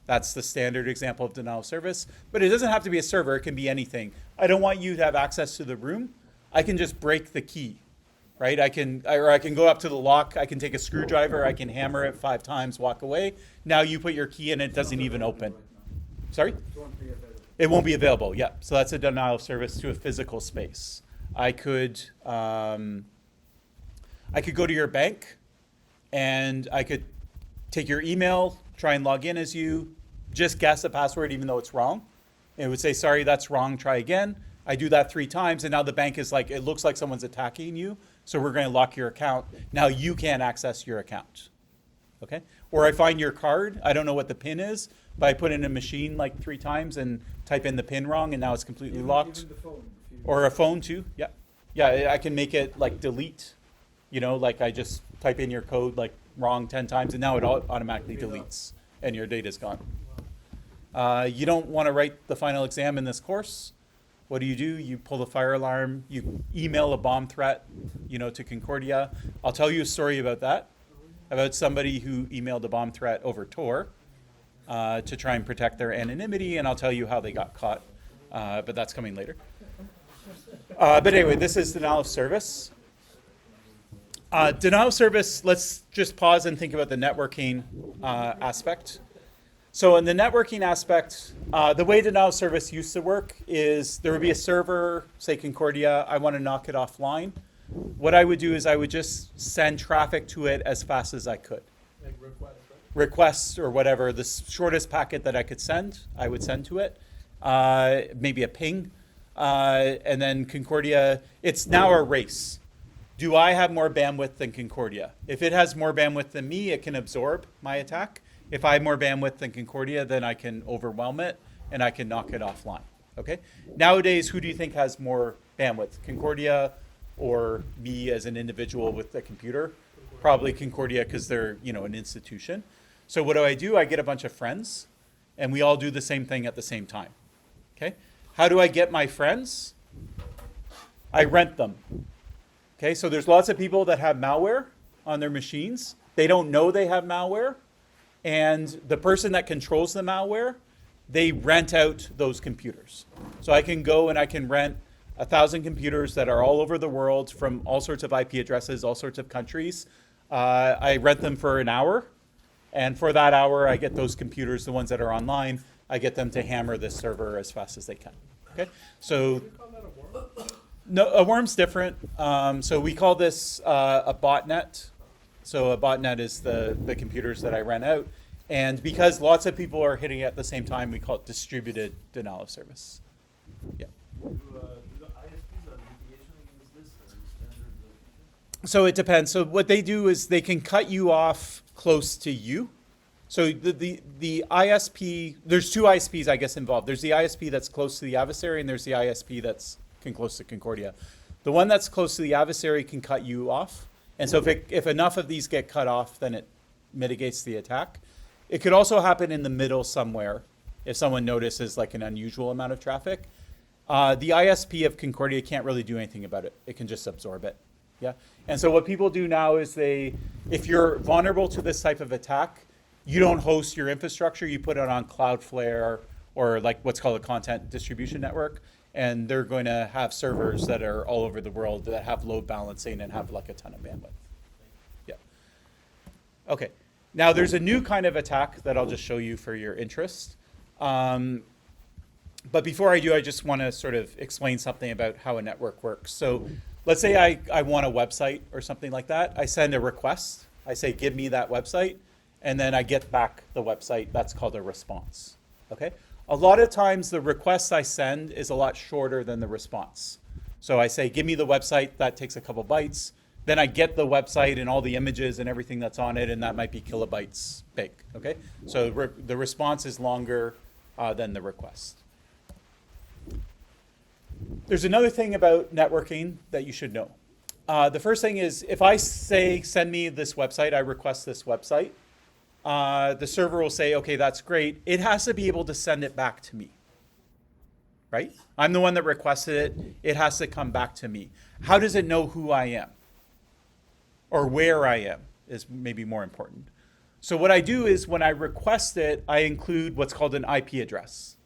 That's the standard example of denial of service. But it doesn't have to be a server. It can be anything. I don't want you to have access to the room. I can just break the key. Right, I can go up to the lock. I can take a screwdriver. I can hammer it 5 times, walk away. Now you put your key in, it doesn't even open. Sorry? It won't be available. Yeah. So that's a denial of service to a physical space. I could go to your bank, and I could take your email, try and log in as you, just guess a password even though it's wrong. It would say, sorry, that's wrong. Try again. I do that 3 times, and now the bank is like, it looks like someone's attacking you. So we're going to lock your account. Now you can't access your account. Okay? Or I find your card. I don't know what the PIN is, but I put in a machine like 3 times and type in the PIN wrong, and now it's completely locked. Even the phone, if you- Or a phone too. Yeah. Yeah, I can make it like delete. You know, like I just type in your code like wrong 10 times, and now it automatically deletes, and your data's gone. You don't want to write the final exam in this course. What do? You pull the fire alarm, you email a bomb threat, to Concordia. I'll tell you a story about that, about somebody who emailed a bomb threat over Tor to try and protect their anonymity, and I'll tell you how they got caught, but that's coming later. But anyway, this is denial of service. Denial of service, let's just pause and think about the networking aspect. So in the networking aspect, the way denial of service used to work is there would be a server, say Concordia, I want to knock it offline. What I would do is I would just send traffic to it as fast as I could. Like request, right? Requests or whatever, the shortest packet that I could send, I would send to it. Maybe a ping. And then Concordia, it's now a race. Do I have more bandwidth than Concordia? If it has more bandwidth than me, it can absorb my attack. If I have more bandwidth than Concordia, then I can overwhelm it and I can knock it offline. Okay? Nowadays, who do you think has more bandwidth? Concordia or me as an individual with a computer? Probably Concordia because they're, an institution. So what do? I get a bunch of friends and we all do the same thing at the same time. Okay? How do I get my friends? I rent them. Okay, so there's lots of people that have malware on their machines. They don't know they have malware. And the person that controls the malware, they rent out those computers. So I can go and I can rent 1,000 computers that are all over the world from all sorts of IP addresses, all sorts of countries. I rent them for an hour. And for that hour, I get those computers, the ones that are online, I get them to hammer this server as fast as they can. Okay, so... Do you call that a worm? No, a worm's different. So we call this a botnet. So a botnet is the computers that I rent out. And because lots of people are hitting it at the same time, we call it distributed denial of service. Yeah. Do the ISPs have mitigation against this or standard? So it depends. So what they do is they can cut you off close to you. So the ISP, there's 2 ISPs, I guess, involved. There's the ISP that's close to the adversary, and there's the ISP that's close to Concordia. The one that's close to the adversary can cut you off. And so if enough of these get cut off, then it mitigates the attack. It could also happen in the middle somewhere if someone notices like an unusual amount of traffic. The ISP of Concordia can't really do anything about it. It can just absorb it. Yeah. And so what people do now is if you're vulnerable to this type of attack, you don't host your infrastructure, you put it on Cloudflare or like what's called a content distribution network. And they're going to have servers that are all over the world that have load balancing and have like a ton of bandwidth. Yeah. Okay. Now there's a new kind of attack that I'll just show you for your interest. But before I do, I just want to sort of explain something about how a network works. So let's say I want a website or something like that. I send a request. I say, give me that website. And then I get back the website. That's called a response. Okay. A lot of times the request I send is a lot shorter than the response. So I say, give me the website. That takes a couple bytes. Then I get the website and all the images and everything that's on it, and that might be kilobytes big. Okay. So the response is longer than the request. There's another thing about networking that you should know. The first thing is if I say, send me this website, I request this website, the server will say, okay, that's great. It has to be able to send it back to me, right? I'm the one that requested it. It has to come back to me. How does it know who I am? Or where I am is maybe more important. So what I do is when I request it, I include what's called an IP address.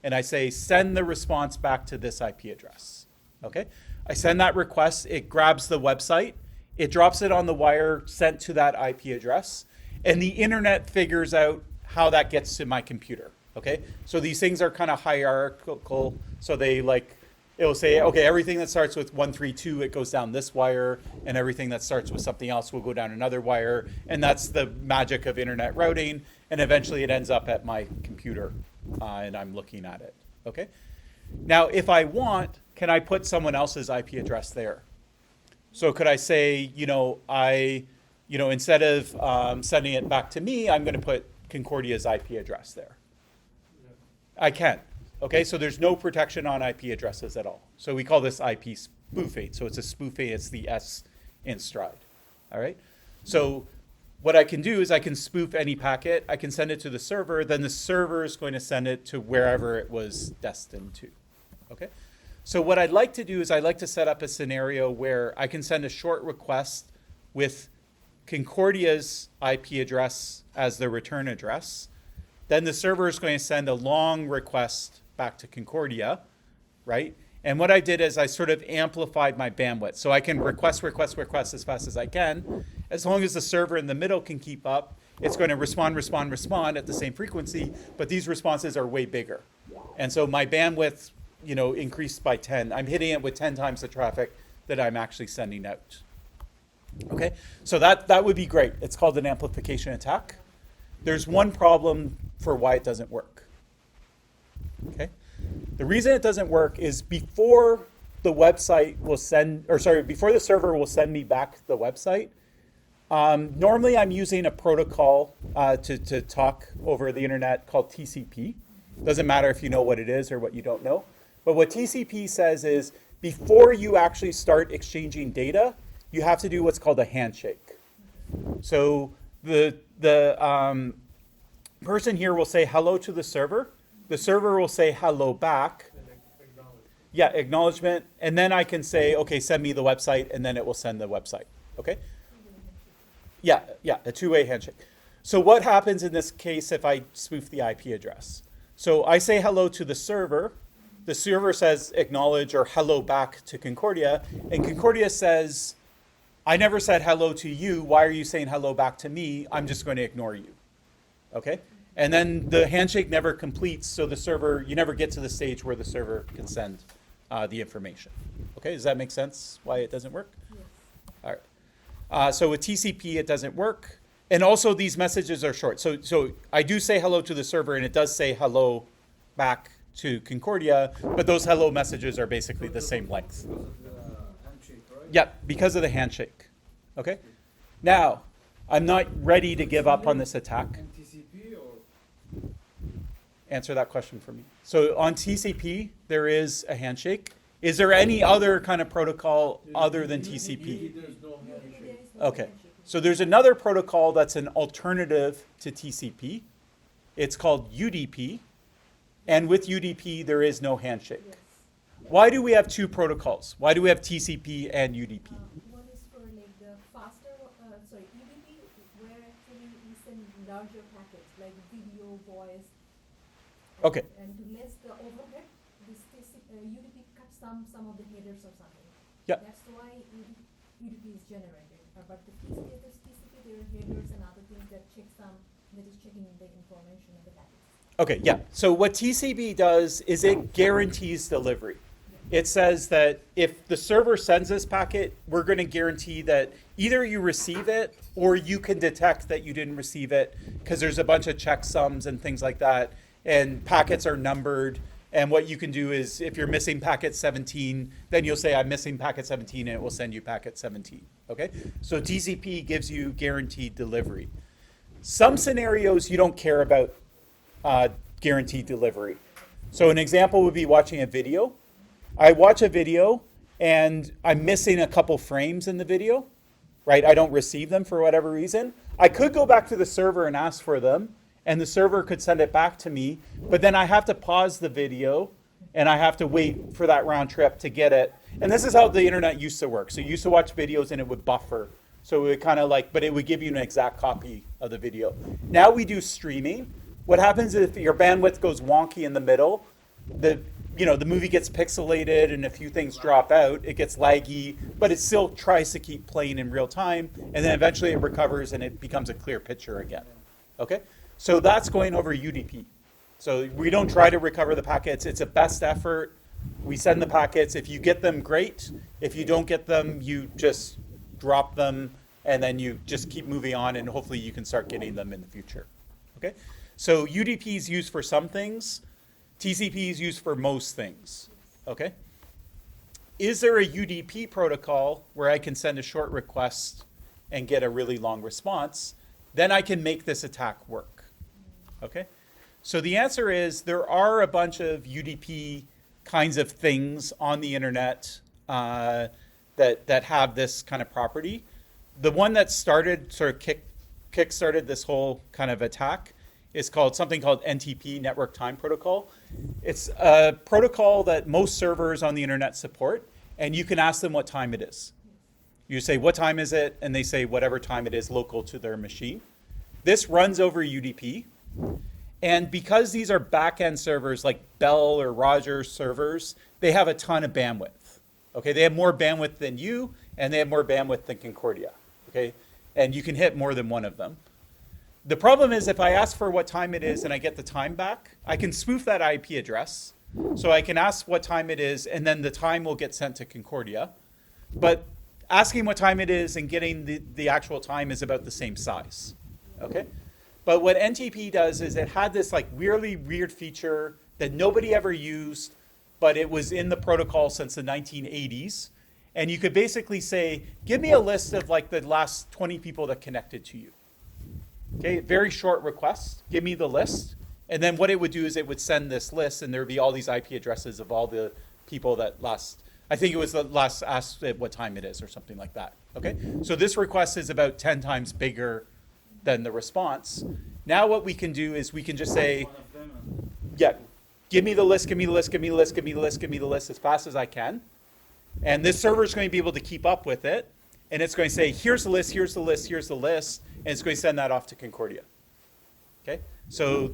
And I say, send the response back to this IP address, okay? I send that request, it grabs the website, it drops it on the wire sent to that IP address, and the internet figures out how that gets to my computer, okay? So these things are kind of hierarchical, so it'll say, okay, everything that starts with 132, it goes down this wire, and everything that starts with something else will go down another wire, and that's the magic of internet routing, and eventually it ends up at my computer, and I'm looking at it, okay? Now, if I want, can I put someone else's IP address there? So could I say, instead of sending it back to me, I'm going to put Concordia's IP address there. Yeah. I can. Okay, so there's no protection on IP addresses at all. So we call this IP spoofing. So it's a spoofing, it's the S in Stride. All right? So what I can do is I can spoof any packet. I can send it to the server. Then the server is going to send it to wherever it was destined to. Okay? So what I'd like to do is I'd like to set up a scenario where I can send a short request with Concordia's IP address as the return address. Then the server is going to send a long request back to Concordia, right? And what I did is I sort of amplified my bandwidth. So I can request as fast as I can. As long as the server in the middle can keep up, it's going to respond at the same frequency, but these responses are way bigger. And so my bandwidth, increased by 10. I'm hitting it with 10 times the traffic that I'm actually sending out. Okay, so that would be great. It's called an amplification attack. There's one problem for why it doesn't work. Okay, the reason it doesn't work is before the server will send me back the website. Normally, I'm using a protocol to talk over the internet called TCP. Doesn't matter if you know what it is or what you don't know. But what TCP says is before you actually start exchanging data, you have to do what's called a handshake. So the person here will say hello to the server. The server will say hello back. And acknowledge. Yeah, acknowledgement. And then I can say, okay, send me the website, and then it will send the website. Okay? Yeah, a two-way handshake. So what happens in this case if I spoof the IP address? So I say hello to the server says acknowledge or hello back to Concordia, and Concordia says, I never said hello to you. Why are you saying hello back to me? I'm just going to ignore you. Okay? And then the handshake never completes, so you never get to the stage where the server can send the information. Okay, does that make sense why it doesn't work? Yes. All right. So with TCP, it doesn't work. And also these messages are short. So I do say hello to the server, and it does say hello back to Concordia, but those hello messages are basically the same length. Because of the handshake, right? Yeah, because of the handshake. Okay? Now, I'm not ready to give up on this attack. NTCP or? Answer that question for me. So on TCP, there is a handshake. Is there any other kind of protocol other than TCP? There's no handshake. There is no Okay. handshake. So there's another protocol that's an alternative to TCP. It's called UDP. And with UDP, there is no handshake. Yes. Why do we have two protocols? Why do we have TCP and UDP? One is for like the faster, UDP, where actually we send larger packets like video, voice. and- Okay. And to less the overhead, this UDP cuts some of the headers or something. Yeah. That's why UDP is generated. But the TCP, there are headers and other things that is checking the information of the packets. Okay, yeah. So what TCP does is it guarantees delivery. It says that if the server sends this packet, we're going to guarantee that either you receive it or you can detect that you didn't receive it because there's a bunch of checksums and things like that. And packets are numbered. And what you can do is if you're missing packet 17, then you'll say, I'm missing packet 17, and it will send you packet 17. Okay? So TCP gives you guaranteed delivery. Some scenarios you don't care about guaranteed delivery. So an example would be watching a video. I watch a video and I'm missing a couple frames in the video, right? I don't receive them for whatever reason. I could go back to the server and ask for them, and the server could send it back to me, but then I have to pause the video and I have to wait for that round trip to get it. And this is how the internet used to work. So you used to watch videos and it would buffer. So it would kind of like, but it would give you an exact copy of the video. Now we do streaming. What happens if your bandwidth goes wonky in the middle? The movie gets pixelated and a few things drop out. It gets laggy, but it still tries to keep playing in real time. And then eventually it recovers and it becomes a clear picture again. Okay? So that's going over UDP. So we don't try to recover the packets. It's a best effort. We send the packets. If you get them, great. If you don't get them, you just drop them and then you just keep moving on and hopefully you can start getting them in the future. Okay? So UDP is used for some things. TCP is used for most things. Okay? Is there a UDP protocol where I can send a short request and get a really long response? Then I can make this attack work. Okay? So the answer is there are a bunch of UDP kinds of things on the internet that have this kind of property. The one that started, sort of kick-started this whole kind of attack is something called NTP, Network Time Protocol. It's a protocol that most servers on the internet support, and you can ask them what time it is. You say, what time is it? And they say whatever time it is local to their machine. This runs over UDP. And because these are back-end servers like Bell or Rogers servers, they have a ton of bandwidth. Okay, they have more bandwidth than you, and they have more bandwidth than Concordia. Okay, and you can hit more than one of them. The problem is if I ask for what time it is and I get the time back, I can spoof that IP address. So I can ask what time it is, and then the time will get sent to Concordia. But asking what time it is and getting the actual time is about the same size. Okay? But what NTP does is it had this like really weird feature that nobody ever used, but it was in the protocol since the 1980s. And you could basically say, give me a list of like the last 20 people that connected to you. Okay, very short request. Give me the list. And then what it would do is it would send this list, and there would be all these IP addresses of all the people that I think it was the last asked at what time it is or something like that. Okay, so this request is about 10 times bigger than the response. Now what we can do is we can just say, One of them, yeah, give me the list, give me the list, give me the list, give me the list, give me the list as fast as I can. And this server is going to be able to keep up with it. And it's going to say, here's the list, here's the list, here's the list. And it's going to send that off to Concordia. Okay? So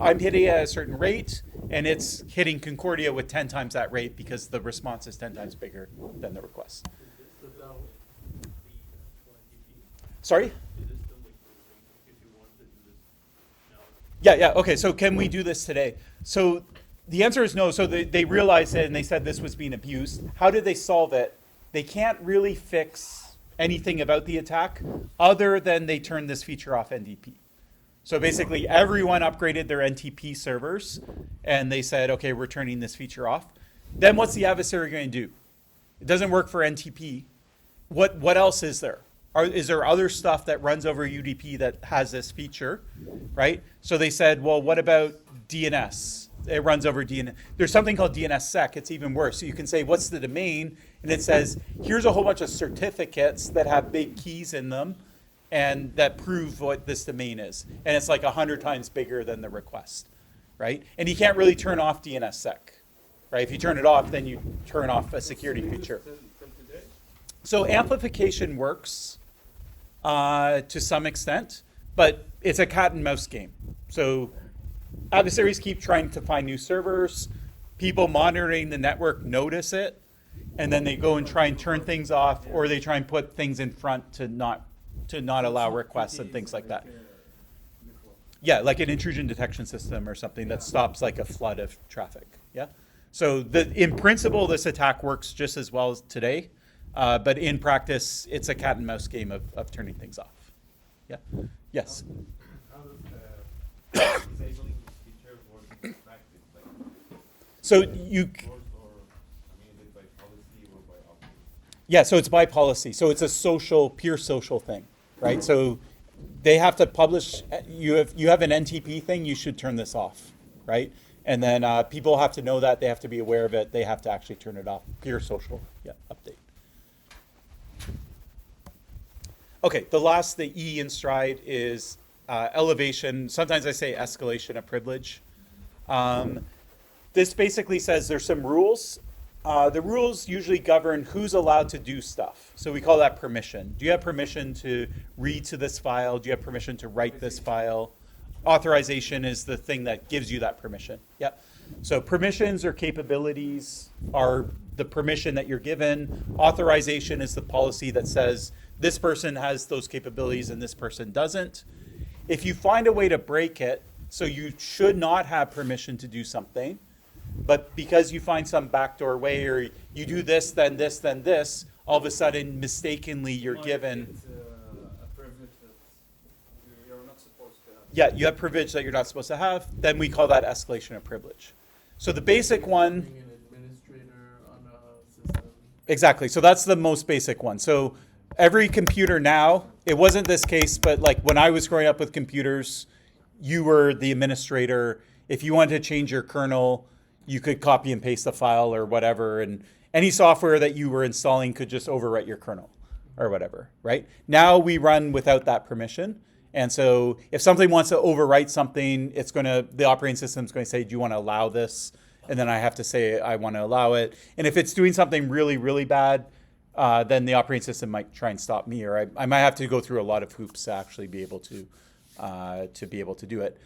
I'm hitting it at a certain rate, and it's hitting Concordia with 10 times that rate because the response is 10 times bigger than the request. So now, the actual NTP, Sorry? Is it still like if you want to do this now? Yeah. Okay, so can we do this today? So the answer is no. So they realized it and they said this was being abused. How did they solve it? They can't really fix anything about the attack other than they turned this feature off NTP. So basically everyone upgraded their NTP servers and they said, okay, we're turning this feature off. Then what's the adversary going to do? It doesn't work for NTP. What else is there? Is there other stuff that runs over UDP that has this feature, right? So they said, well, what about DNS? it runs over DNS. There's something called DNSSEC. It's even worse. So you can say, what's the domain? And it says, here's a whole bunch of certificates that have big keys in them and that prove what this domain is. And it's like 100 times bigger than the request, right? And you can't really turn off DNSSEC, right? If you turn it off, then you turn off a security feature. So amplification works to some extent, but it's a cat and mouse game. So adversaries keep trying to find new servers. People monitoring the network notice it, and then they go and try and turn things off, or they try and put things in front to not allow requests and things like that. Yeah, like an intrusion detection system or something that stops like a flood of traffic. Yeah. So in principle, this attack works just as well as today, but in practice, it's a cat and mouse game of turning things off. Yeah. Yes. How does disabling this feature work in practice? Like, So you. is it by policy or by option? Yeah, so it's by policy. So it's a pure social thing, right? So they have to publish. You have an NTP thing. You should turn this off, right? And then people have to know that. They have to be aware of it. They have to actually turn it off. Pure social. Yeah. Update. Okay. The E in Stride is elevation. Sometimes I say escalation of privilege. This basically says there's some rules. The rules usually govern who's allowed to do stuff. So we call that permission. Do you have permission to read to this file? Do you have permission to write this file? Authorization is the thing that gives you that permission. Yeah. So permissions or capabilities are the permission that you're given. Authorization is the policy that says this person has those capabilities and this person doesn't. If you find a way to break it, so you should not have permission to do something, but because you find some backdoor way, or you do this, then this, then this, all of a sudden, mistakenly, you're given. It's a privilege that you're not supposed to have. Yeah, you have privilege that you're not supposed to have. Then we call that escalation of privilege. So the basic one. Being an administrator on a system. Exactly. So that's the most basic one. So every computer now, it wasn't this case, but like when I was growing up with computers, you were the administrator. If you wanted to change your kernel, you could copy and paste the file or whatever, and any software that you were installing could just overwrite your kernel or whatever, right? Now we run without that permission. And so if something wants to overwrite something, the operating system's going to say, do you want to allow this? And then I have to say, I want to allow it. And if it's doing something really, really bad, then the operating system might try and stop me, or I might have to go through a lot of hoops to actually be able to do it.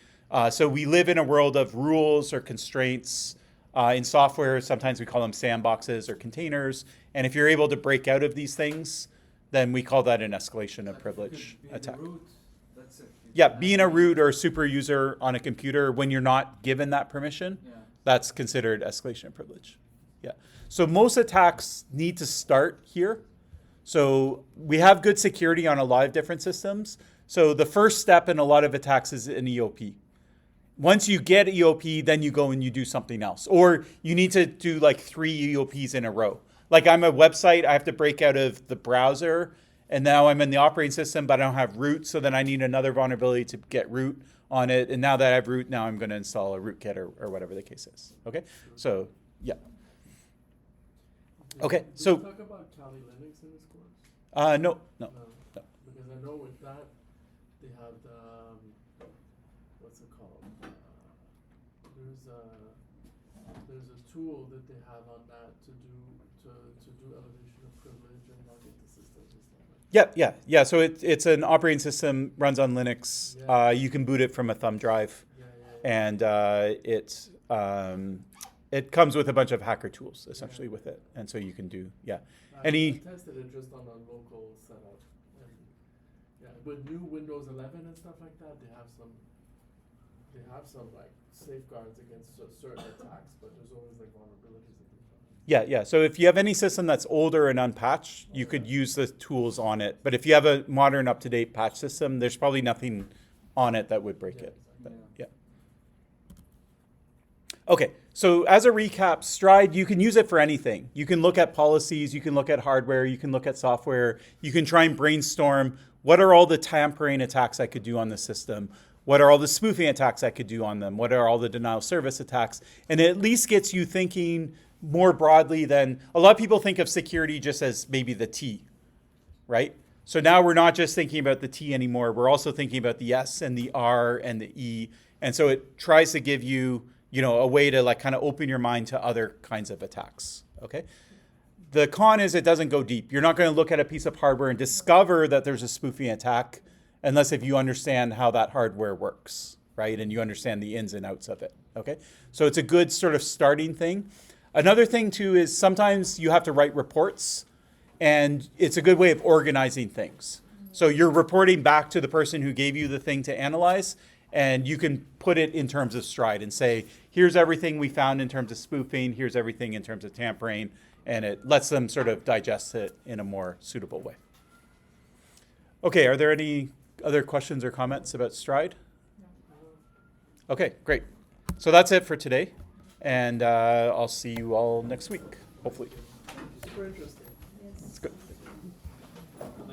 So we live in a world of rules or constraints. In software, sometimes we call them sandboxes or containers. And if you're able to break out of these things, then we call that an escalation of privilege attack. That's it. Yeah, being a root or a super user on a computer when you're not given that permission, Yeah. that's considered escalation of privilege. Yeah. So most attacks need to start here. So we have good security on a lot of different systems. So the first step in a lot of attacks is an EOP. Once you get EOP, then you go and you do something else. Or you need to do like 3 EOPs in a row. Like I'm a website, I have to break out of the browser, and now I'm in the operating system, but I don't have root, so then I need another vulnerability to get root on it. And now that I have root, now I'm going to install a rootkit or whatever the case is. Okay? So, yeah. Okay, Did so- we talk about Kali Linux in this course? No. No. No. Because I know with that, they have the, what's it called? There's a tool that they have on that to do elevation of privilege and log into systems and stuff like that. Yeah. So it's an operating system, runs on Linux. Yeah. You can boot it from a thumb drive. Yeah. And it comes with a bunch of hacker tools essentially with it, and so you can do I any. tested it just on a local setup, and yeah, with new Windows 11 and stuff like that, they have some like safeguards against certain attacks, but there's always like vulnerabilities and things like that. Yeah. So if you have any system that's older and unpatched, you could use the tools on it. But if you have a modern, up-to-date patch system, there's probably nothing on it that would break Yeah, it. exactly. But, yeah. Okay, so as a recap, Stride, you can use it for anything. You can look at policies, you can look at hardware, you can look at software, you can try and brainstorm what are all the tampering attacks I could do on the system? What are all the spoofing attacks I could do on them? What are all the denial of service attacks? And it at least gets you thinking more broadly than a lot of people think of security just as maybe the T, right? So now we're not just thinking about the T anymore. We're also thinking about the S and the R and the E. And so it tries to give you, a way to like kind of open your mind to other kinds of attacks. Okay. The con is it doesn't go deep. You're not going to look at a piece of hardware and discover that there's a spoofing attack unless if you understand how that hardware works, right? And you understand the ins and outs of it. Okay. So it's a good sort of starting thing. Another thing too is sometimes you have to write reports, and it's a good way of organizing things. So you're reporting back to the person who gave you the thing to analyze, and you can put it in terms of Stride and say, here's everything we found in terms of spoofing, here's everything in terms of tampering, and it lets them sort of digest it in a more suitable way. Okay, are there any other questions or comments about Stride? Okay, great. So that's it for today, and I'll see you all next week, hopefully. Super interesting.